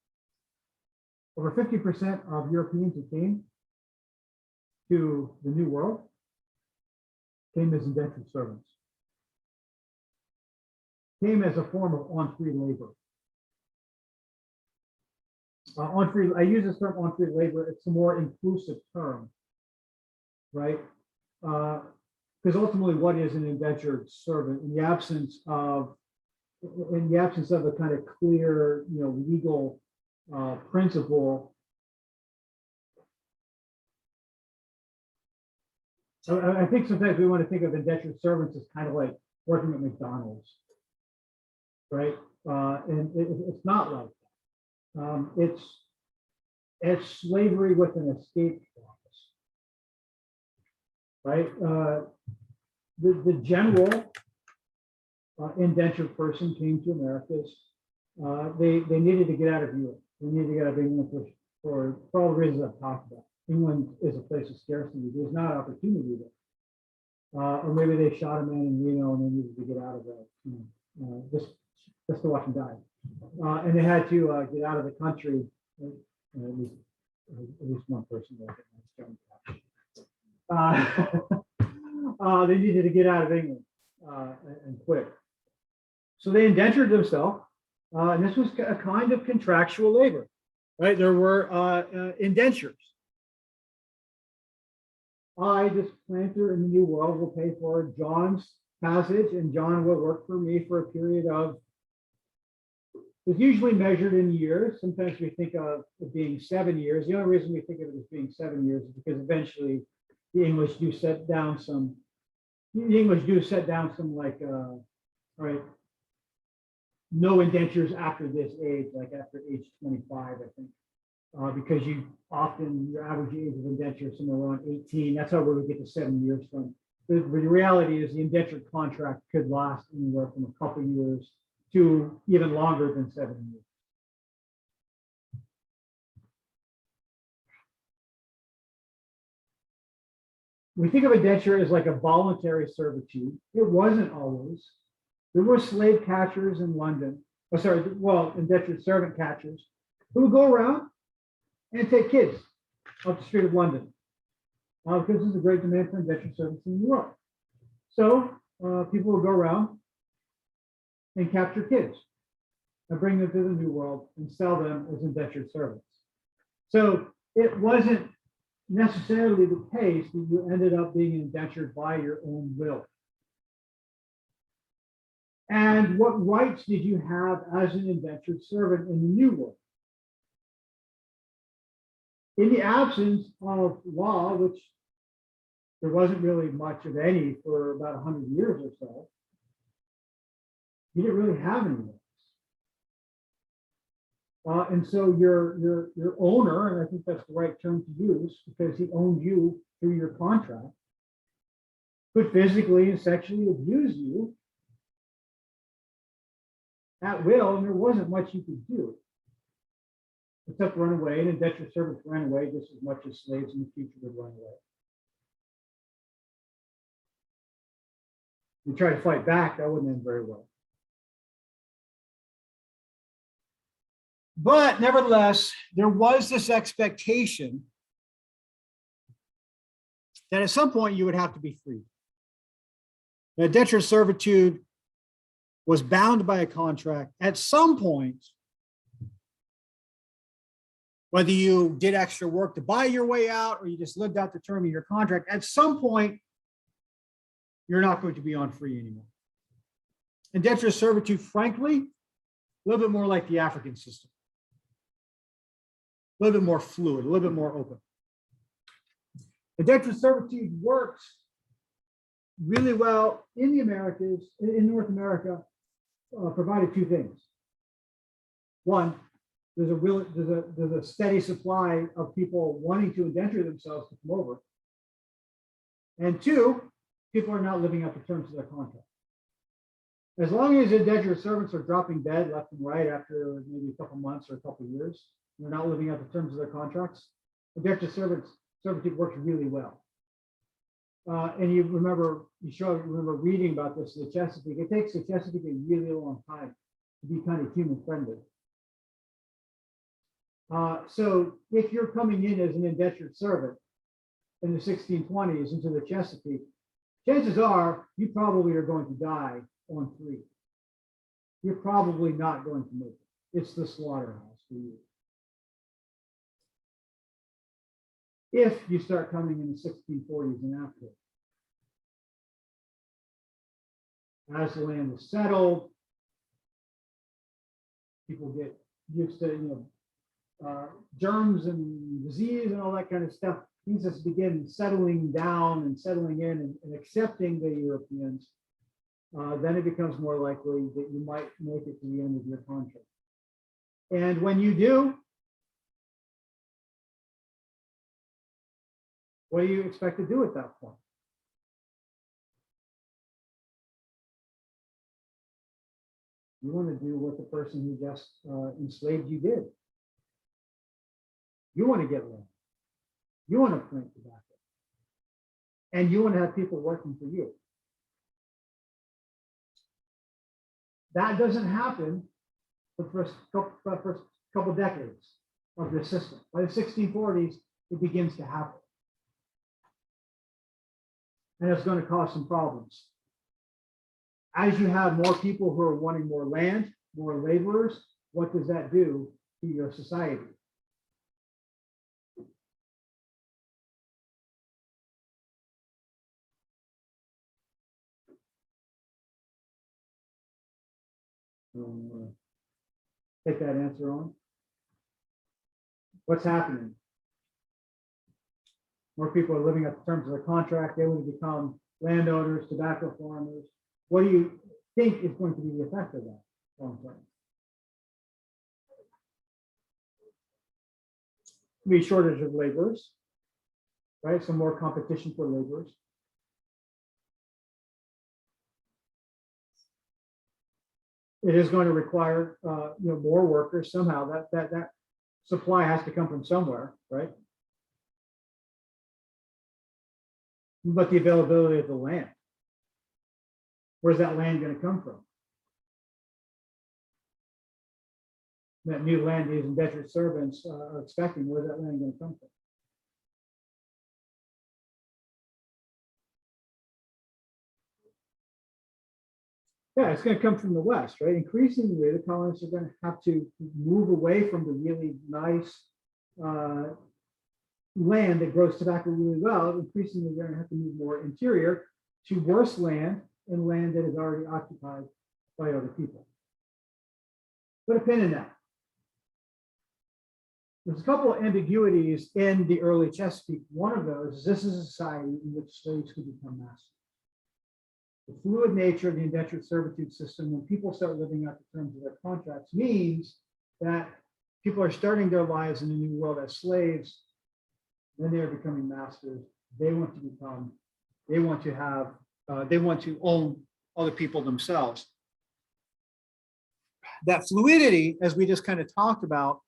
over 50% of Europeans who came to the New World came as indentured servants, came as a form of on-free labor. I use this term on-free labor. It's a more inclusive term, right? Because ultimately, what is an indentured servant in the absence of a kind of clear, legal principle? So I think sometimes we want to think of indentured servants as kind of like working at McDonald's, right? And it's not like that. It's slavery with an escape clause, right? The general indentured person came to Americas. They needed to get out of Europe. They needed to get out of England for all the reasons I've talked about. England is a place of scarcity. There's not opportunity there. Or maybe they shot a man in Reno and they needed to get out of there, just to watch him die. And they had to get out of the country. At least one person. They needed to get out of England and quit. So they indentured themselves, and this was a kind of contractual labor, right? There were indentures. I, this planter in the New World, will pay for John's passage, and John will work for me for a period of, it's usually measured in years. Sometimes we think of it being 7 years. The only reason we think of it as being 7 years is because eventually the English do set down some like, right, no indentures after this age, like after age 25, I think. Because your average age of indenture is somewhere around 18. That's how we would get to 7 years from. The reality is the indentured contract could last anywhere from a couple of years to even longer than 7 years. We think of indenture as like a voluntary servitude. It wasn't always. There were slave catchers in London. Indentured servant catchers who would go around and take kids off the street of London. because there's a great demand for indentured servants in the world. So people will go around and capture kids and bring them to the New World and sell them as indentured servants. So it wasn't necessarily the case that you ended up being indentured by your own will. And what rights did you have as an indentured servant in the New World? In the absence of law, which there wasn't really much of any for about 100 years or so, you didn't really have any rights. And so your owner, and I think that's the right term to use because he owned you through your contract, could physically and sexually abuse you at will, and there wasn't much you could do except run away, and indentured servants ran away just as much as slaves in the future would run away. You try to fight back, that wouldn't end very well. But nevertheless, there was this expectation that at some point you would have to be free. The indentured servitude was bound by a contract at some point. Whether you did extra work to buy your way out or you just lived out the term of your contract, at some point, you're not going to be on free anymore. Indentured servitude, frankly, a little bit more like the African system. A little bit more fluid, a little bit more open. Indentured servitude works really well in the Americas, in North America, provided two things. One, there's a steady supply of people wanting to indenture themselves to come over. And two, people are not living up to terms of their contract. As long as indentured servants are dropping dead left and right after maybe a couple months or a couple years, they're not living up to terms of their contracts, indentured servitude works really well. And you remember reading about this, the Chesapeake. It takes the Chesapeake a really long time to be kind of human friendly. So if you're coming in as an indentured servant in the 1620s into the Chesapeake, chances are you probably are going to die on free. You're probably not going to make it. It's the slaughterhouse for you. If you start coming in the 1640s and after, as the land is settled, people get used to germs and disease and all that kind of stuff. Things just begin settling down and settling in and accepting the Europeans. Then it becomes more likely that you might make it to the end of your contract. And when you do, what do you expect to do at that point? You want to do what the person who just enslaved you did. You want to get land. You want to plant tobacco. And you want to have people working for you. That doesn't happen for the first couple decades of this system. By the 1640s, it begins to happen. And it's going to cause some problems. As you have more people who are wanting more land, more laborers, what does that do to your society? Take that answer on. What's happening? More people are living up to terms of the contract. They want to become landowners, tobacco farmers. What do you think is going to be the effect of that long term? Be shortage of laborers, right? Some more competition for laborers. It is going to require more workers somehow. That supply has to come from somewhere, right? But the availability of the land. Where's that land going to come from? That new land these indentured servants are expecting, where's that land going to come from? Yeah, it's going to come from the west, right? Increasingly, the colonists are going to have to move away from the really nice land that grows tobacco really well. Increasingly, they're going to have to move more interior to worse land and land that is already occupied by other people. Put a pin in that. There's a couple of ambiguities in the early Chesapeake. One of those is this is a society in which slaves could become masters. The fluid nature of the indentured servitude system, when people start living out the terms of their contracts, means that people are starting their lives in the new world as slaves. Then they're becoming masters. They want to become, they want to have, they want to own other people themselves. That fluidity, as we just kind of talked about,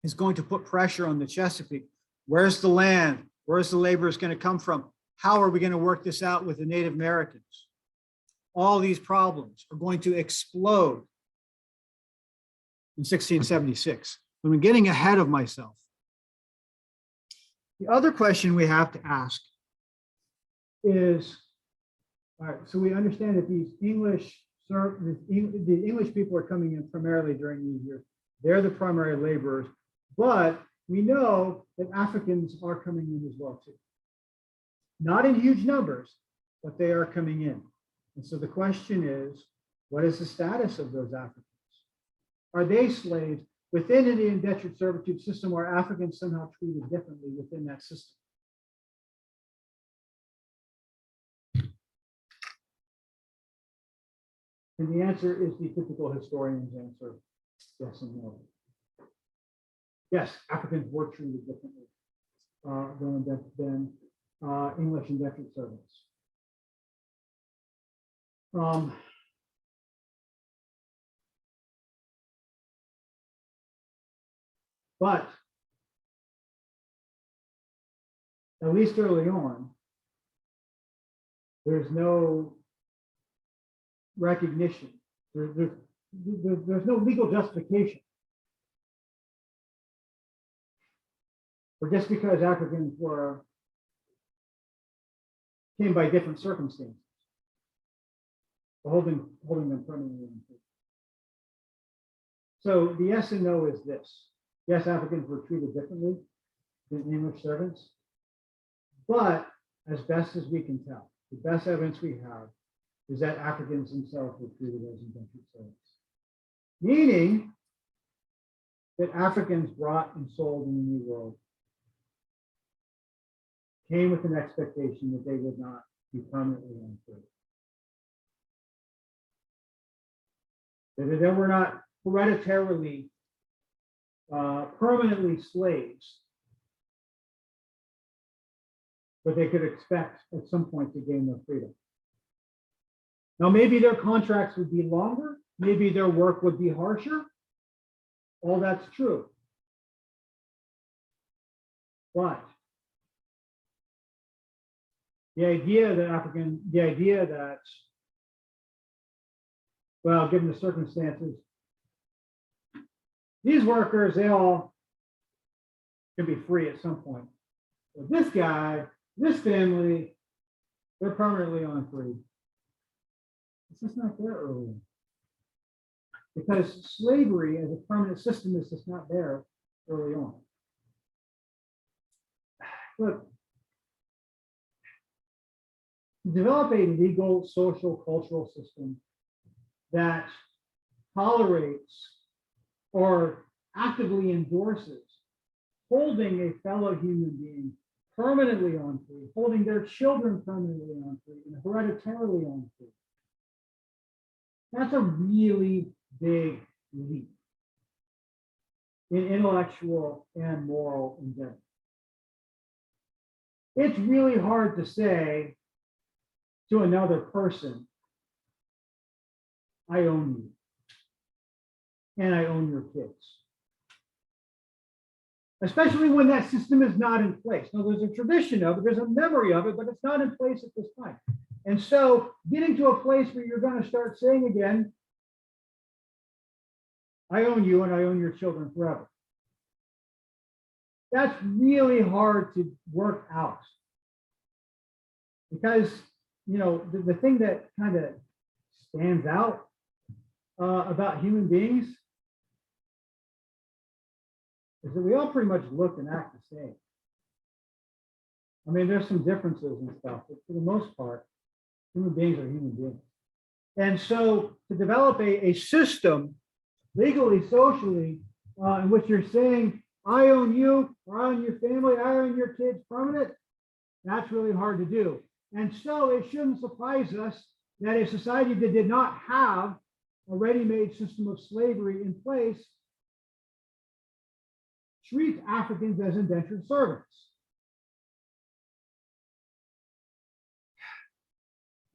is going to put pressure on the Chesapeake. Where's the land? Where's the labor going to come from? How are we going to work this out with the Native Americans? All these problems are going to explode in 1676. I'm getting ahead of myself. The other question we have to ask is, all right, so we understand that these the English people are coming in primarily during these years. They're the primary laborers, but we know that Africans are coming in as well too. Not in huge numbers, but they are coming in. And so the question is, what is the status of those Africans? Are they slaves within an indentured servitude system, or are Africans somehow treated differently within that system? And the answer is the typical historian's answer, yes and no. Yes, Africans were treated differently than English indentured servants. But at least early on, there's no recognition. There's no legal justification for just because Africans came by different circumstances, holding them permanently in prison. So the yes and no is this. Yes, Africans were treated differently than English servants, but as best as we can tell, the best evidence we have is that Africans themselves were treated as indentured servants, meaning that Africans brought and sold in the New World came with an expectation that they would not be permanently enslaved. That they were not hereditarily, permanently slaves, but they could expect at some point to gain their freedom. Now, maybe their contracts would be longer, maybe their work would be harsher. All that's true. But the idea that, well, given the circumstances, these workers, they all can be free at some point. But this guy, this family, they're permanently on free. It's just not there early on. Because slavery as a permanent system is just not there early on. Look, to develop a legal, social, cultural system that tolerates or actively endorses holding a fellow human being permanently on free, holding their children permanently on free, and hereditarily on free. That's a really big leap in intellectual and moral endeavor. It's really hard to say to another person, I own you, and I own your kids. Especially when that system is not in place. Now, there's a tradition of it, there's a memory of it, but it's not in place at this time. And so getting to a place where you're going to start saying again, I own you and I own your children forever. That's really hard to work out. Because, you know, the thing that kind of stands out about human beings is that we all pretty much look and act the same. I mean, there's some differences and stuff, but for the most part, human beings are human beings. And so to develop a system legally, socially, in which you're saying, I own you, or I own your family, I own your kids permanent, that's really hard to do. And so it shouldn't surprise us that a society that did not have a ready-made system of slavery in place treats Africans as indentured servants.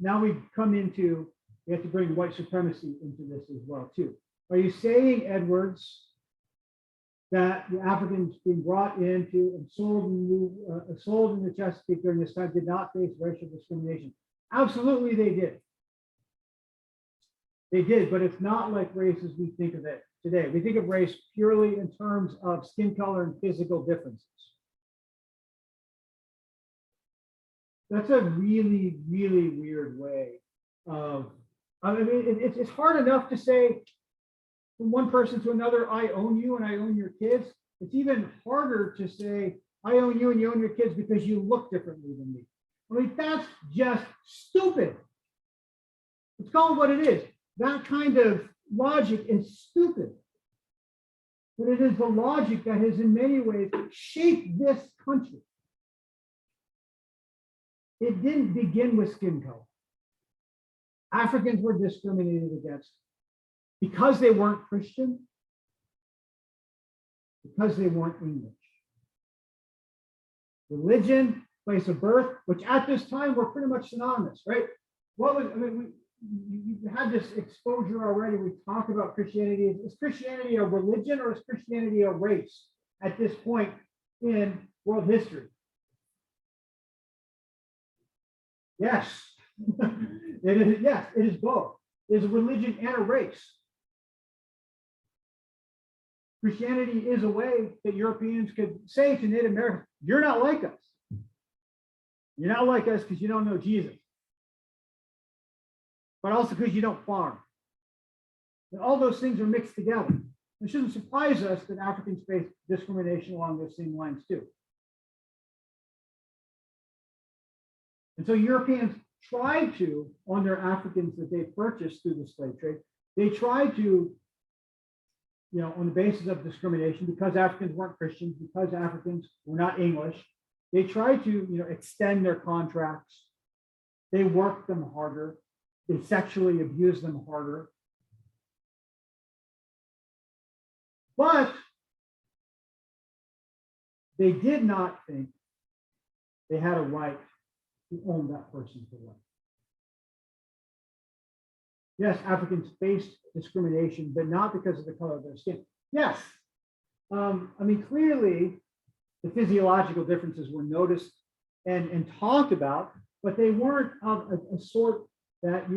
Now we have to bring white supremacy into this as well too. Are you saying, Edwards, that the Africans being brought into and sold in the Chesapeake during this time did not face racial discrimination? Absolutely they did. They did, but it's not like race as we think of it today. We think of race purely in terms of skin color and physical differences. That's a really, really weird way of, I mean, it's hard enough to say from one person to another, I own you and I own your kids. It's even harder to say, I own you and you own your kids because you look differently than me. I mean, that's just stupid. Let's call it what it is. That kind of logic is stupid. But it is the logic that has in many ways shaped this country. It didn't begin with skin color. Africans were discriminated against because they weren't Christian, because they weren't English. Religion, place of birth, which at this time were pretty much synonymous, right? What was, I mean, you had this exposure already. We talked about Christianity. Is Christianity a religion or is Christianity a race at this point in world history? Yes, it is. Yes, it is both. It is a religion and a race. Christianity is a way that Europeans could say to Native Americans, you're not like us. You're not like us because you don't know Jesus, but also because you don't farm. And all those things are mixed together. It shouldn't surprise us that Africans face discrimination along those same lines too. And so Europeans tried to, on their Africans that they purchased through the slave trade, they tried to, on the basis of discrimination, because Africans weren't Christians, because Africans were not English, they tried to, extend their contracts. They worked them harder. They sexually abused them harder. But they did not think they had a right to own that person for life. Yes, Africans faced discrimination, but not because of the color of their skin. Yes, I mean, clearly the physiological differences were noticed and talked about, but they weren't of a sort that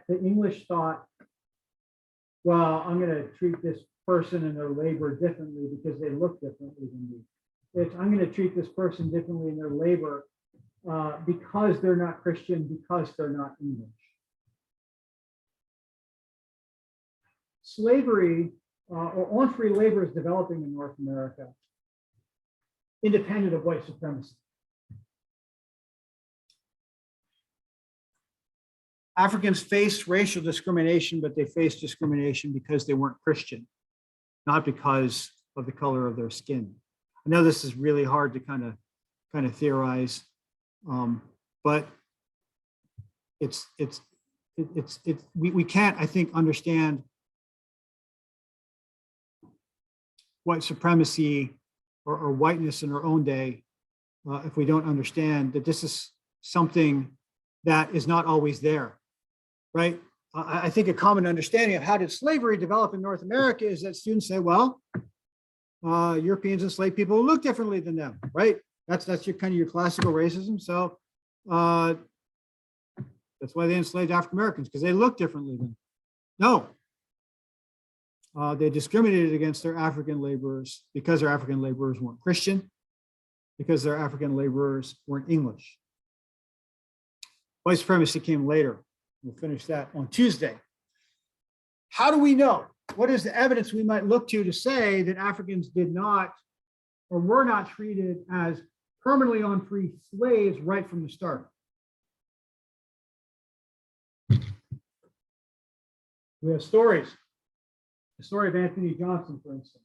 the English thought, well, I'm going to treat this person and their labor differently because they look differently than me. I'm going to treat this person differently in their labor because they're not Christian, because they're not English. Slavery or on-free labor is developing in North America, independent of white supremacy. Africans faced racial discrimination, but they faced discrimination because they weren't Christian, not because of the color of their skin. I know this is really hard to kind of theorize, but we can't, I think, understand white supremacy or whiteness in our own day if we don't understand that this is something that is not always there, right? I think a common understanding of how did slavery develop in North America is that students say, well, Europeans enslaved people who look differently than them, right? That's your kind of your classical racism. So that's why they enslaved African Americans, because they look differently than them. No. They discriminated against their African laborers because their African laborers weren't Christian, because their African laborers weren't English. White supremacy came later. We'll finish that on Tuesday. how do we know? What is the evidence we might look to say that Africans did not or were not treated as permanently on free slaves right from the start? We have stories. The story of Anthony Johnson, for instance.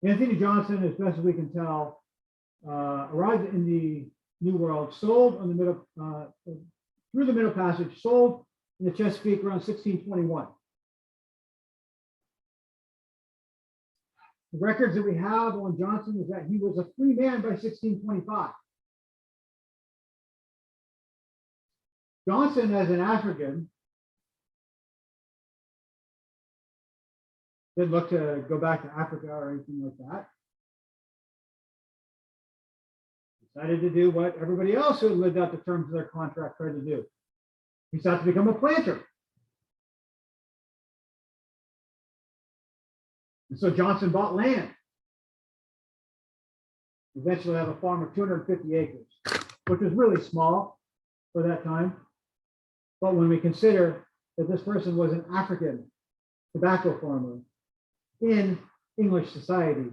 Anthony Johnson, as best as we can tell, arrived in the New World, sold on the middle, through the Middle Passage, sold in the Chesapeake around 1621. The records that we have on Johnson is that he was a free man by 1625. Johnson, as an African, didn't look to go back to Africa or anything like that. Decided to do what everybody else who lived out the terms of their contract tried to do. He sought to become a planter. And so Johnson bought land. Eventually have a farm of 250 acres, which was really small for that time. But when we consider that this person was an African tobacco farmer in English society,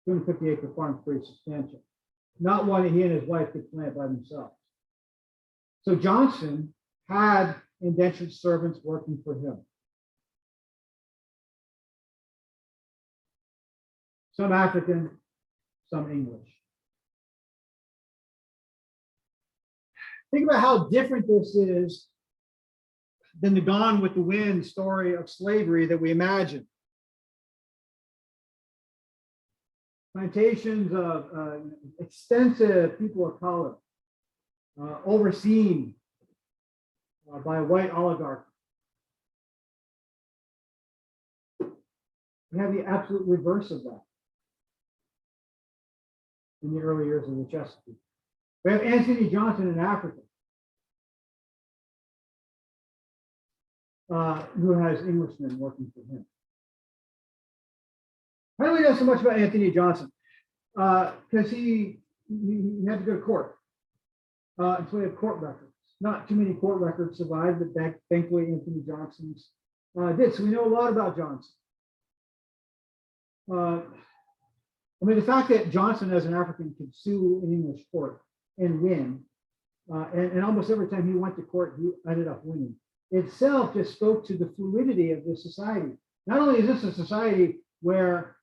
250-acre farm is pretty substantial. Not one that he and his wife could plant by themselves. So Johnson had indentured servants working for him. Some African, some English. Think about how different this is than the Gone with the Wind story of slavery that we imagine. Plantations of extensive people of color, overseen by a white oligarch. We have the absolute reverse of that in the early years of the Chesapeake. We have Anthony Johnson in Africa, who has Englishmen working for him. How do we know so much about Anthony Johnson? Because he had to go to court. And so we have court records. Not too many court records survived, but thankfully Anthony Johnson's did. So we know a lot about Johnson. I mean, the fact that Johnson as an African could sue an English court and win, and almost every time he went to court, he ended up winning, itself just spoke to the fluidity of this society. Not only is this a society where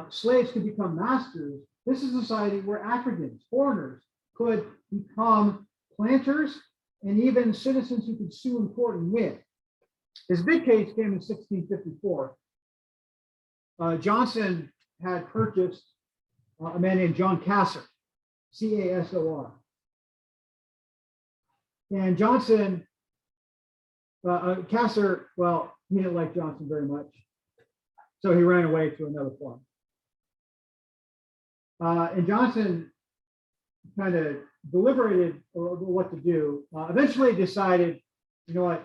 slaves could become masters, this is a society where Africans, foreigners, could become planters and even citizens who could sue in court and win. His big case came in 1654. Johnson had purchased a man named John Casor, C-A-S-O-R. And Johnson, Casor, well, he didn't like Johnson very much. So he ran away to another farm. And Johnson kind of deliberated what to do. Eventually decided, you know what,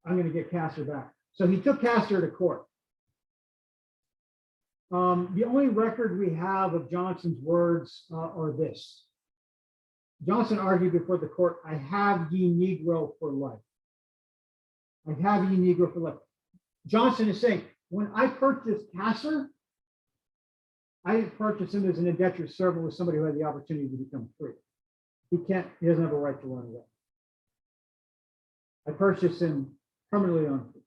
I'm going to get Casor back. So he took Casor to court. The only record we have of Johnson's words are this. Johnson argued before the court, I have ye Negro for life. I have ye Negro for life. Johnson is saying, when I purchased Casor, I didn't purchase him as an indentured servant with somebody who had the opportunity to become free. He doesn't have a right to run away. I purchased him permanently on free.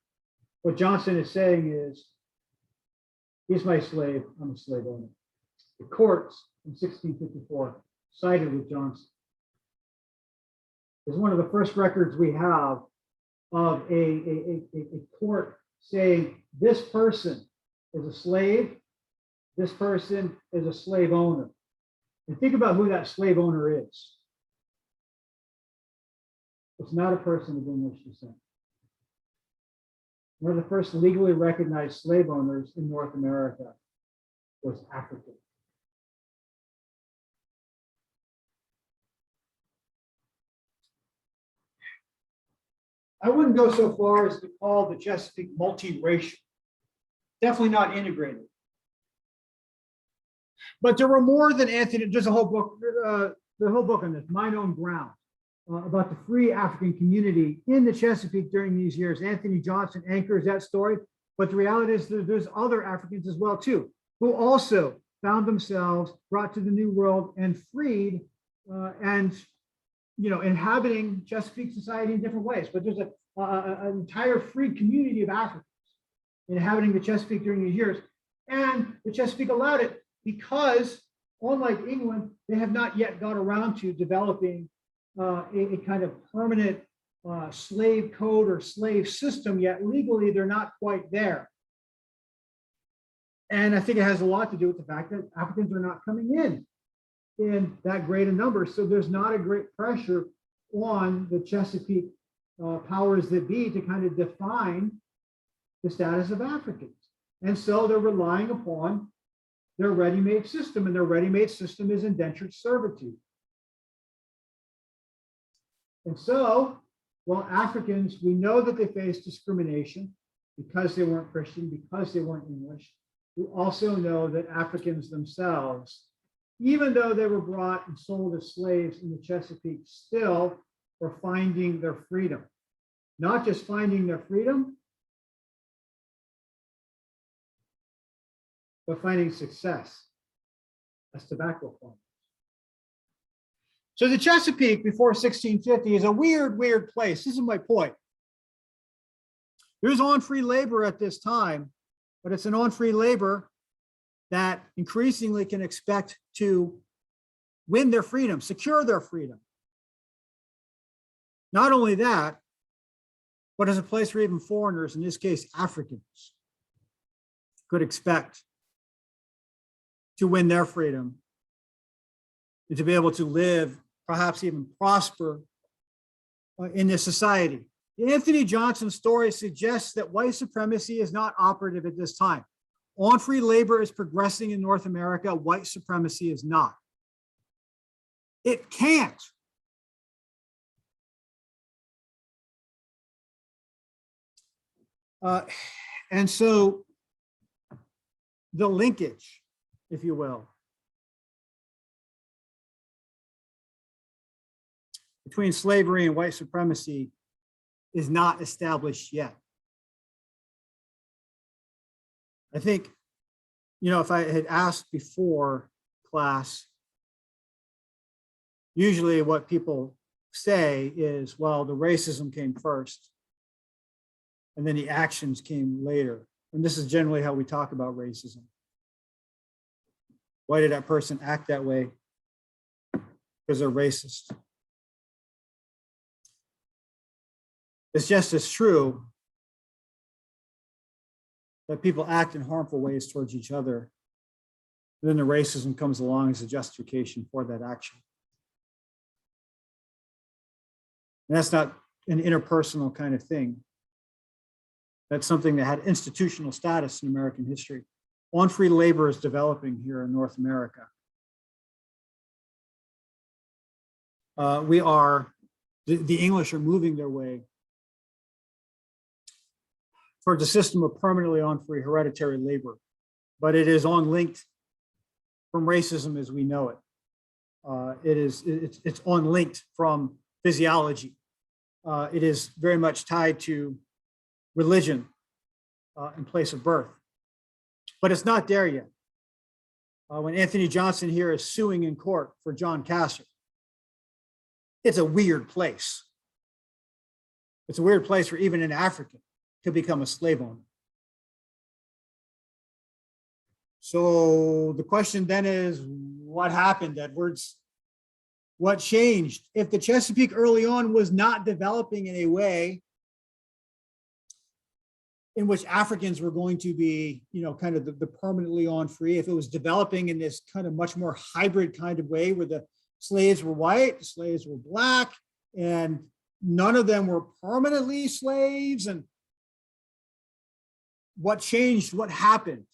What Johnson is saying is, he's my slave, I'm a slave owner. The courts in 1654 sided with Johnson. It's one of the first records we have of a court saying this person is a slave, this person is a slave owner. And think about who that slave owner is. It's not a person of English descent. One of the first legally recognized slave owners in North America was African. I wouldn't go so far as to call the Chesapeake multiracial. Definitely not integrated. But there were more than Anthony, just a whole book, the whole book on this, Mine Own Ground. about the free African community in the Chesapeake during these years. Anthony Johnson anchors that story, but the reality is that there's other Africans as well too, who also found themselves brought to the New World and freed and inhabiting Chesapeake society in different ways. But there's an entire free community of Africans inhabiting the Chesapeake during these years, and the Chesapeake allowed it because, unlike England, they have not yet got around to developing a kind of permanent slave code or slave system yet. Legally, they're not quite there. And I think it has a lot to do with the fact that Africans are not coming in that great a number. So there's not a great pressure on the Chesapeake powers that be to kind of define the status of Africans. And so they're relying upon their ready-made system, and their ready-made system is indentured servitude. And so, well, Africans, we know that they faced discrimination because they weren't Christian, because they weren't English. We also know that Africans themselves, even though they were brought and sold as slaves in the Chesapeake, still were finding their freedom. Not just finding their freedom, but finding success as tobacco farmers. So the Chesapeake before 1650 is a weird, weird place. This is my point. There's on free labor at this time, but it's an on free labor that increasingly can expect to win their freedom, secure their freedom. Not only that, but as a place where even foreigners, in this case, Africans, could expect to win their freedom and to be able to live, perhaps even prosper in this society. The Anthony Johnson story suggests that white supremacy is not operative at this time. On free labor is progressing in North America, white supremacy is not. It can't. And so the linkage, if you will, between slavery and white supremacy is not established yet. I think, if I had asked before class, usually what people say is, well, the racism came first, and then the actions came later. And this is generally how we talk about racism. Why did that person act that way? Because they're racist. It's just as true that people act in harmful ways towards each other. And then the racism comes along as a justification for that action. And that's not an interpersonal kind of thing. That's something that had institutional status in American history. On free labor is developing here in North America. The English are moving their way towards a system of permanently on-free hereditary labor, but it is unlinked from racism as we know it. It's unlinked from physiology. It is very much tied to religion in place of birth, but it's not there yet. When Anthony Johnson here is suing in court for John Castor, it's a weird place. It's a weird place for even an African to become a slave owner. So the question then is, what happened, Edwards? What changed? If the Chesapeake early on was not developing in a way in which Africans were going to be, kind of the permanently on free, if it was developing in this kind of much more hybrid kind of way where the slaves were white, the slaves were black, and none of them were permanently slaves, and what changed, what happened?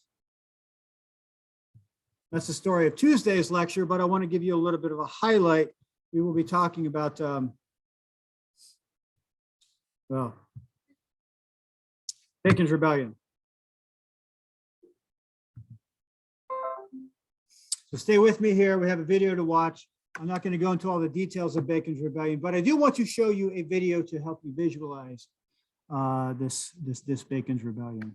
That's the story of Tuesday's lecture, but I want to give you a little bit of a highlight. We will be talking about, Bacon's Rebellion. So stay with me here. We have a video to watch. I'm not going to go into all the details of Bacon's Rebellion, but I do want to show you a video to help you visualize this Bacon's Rebellion.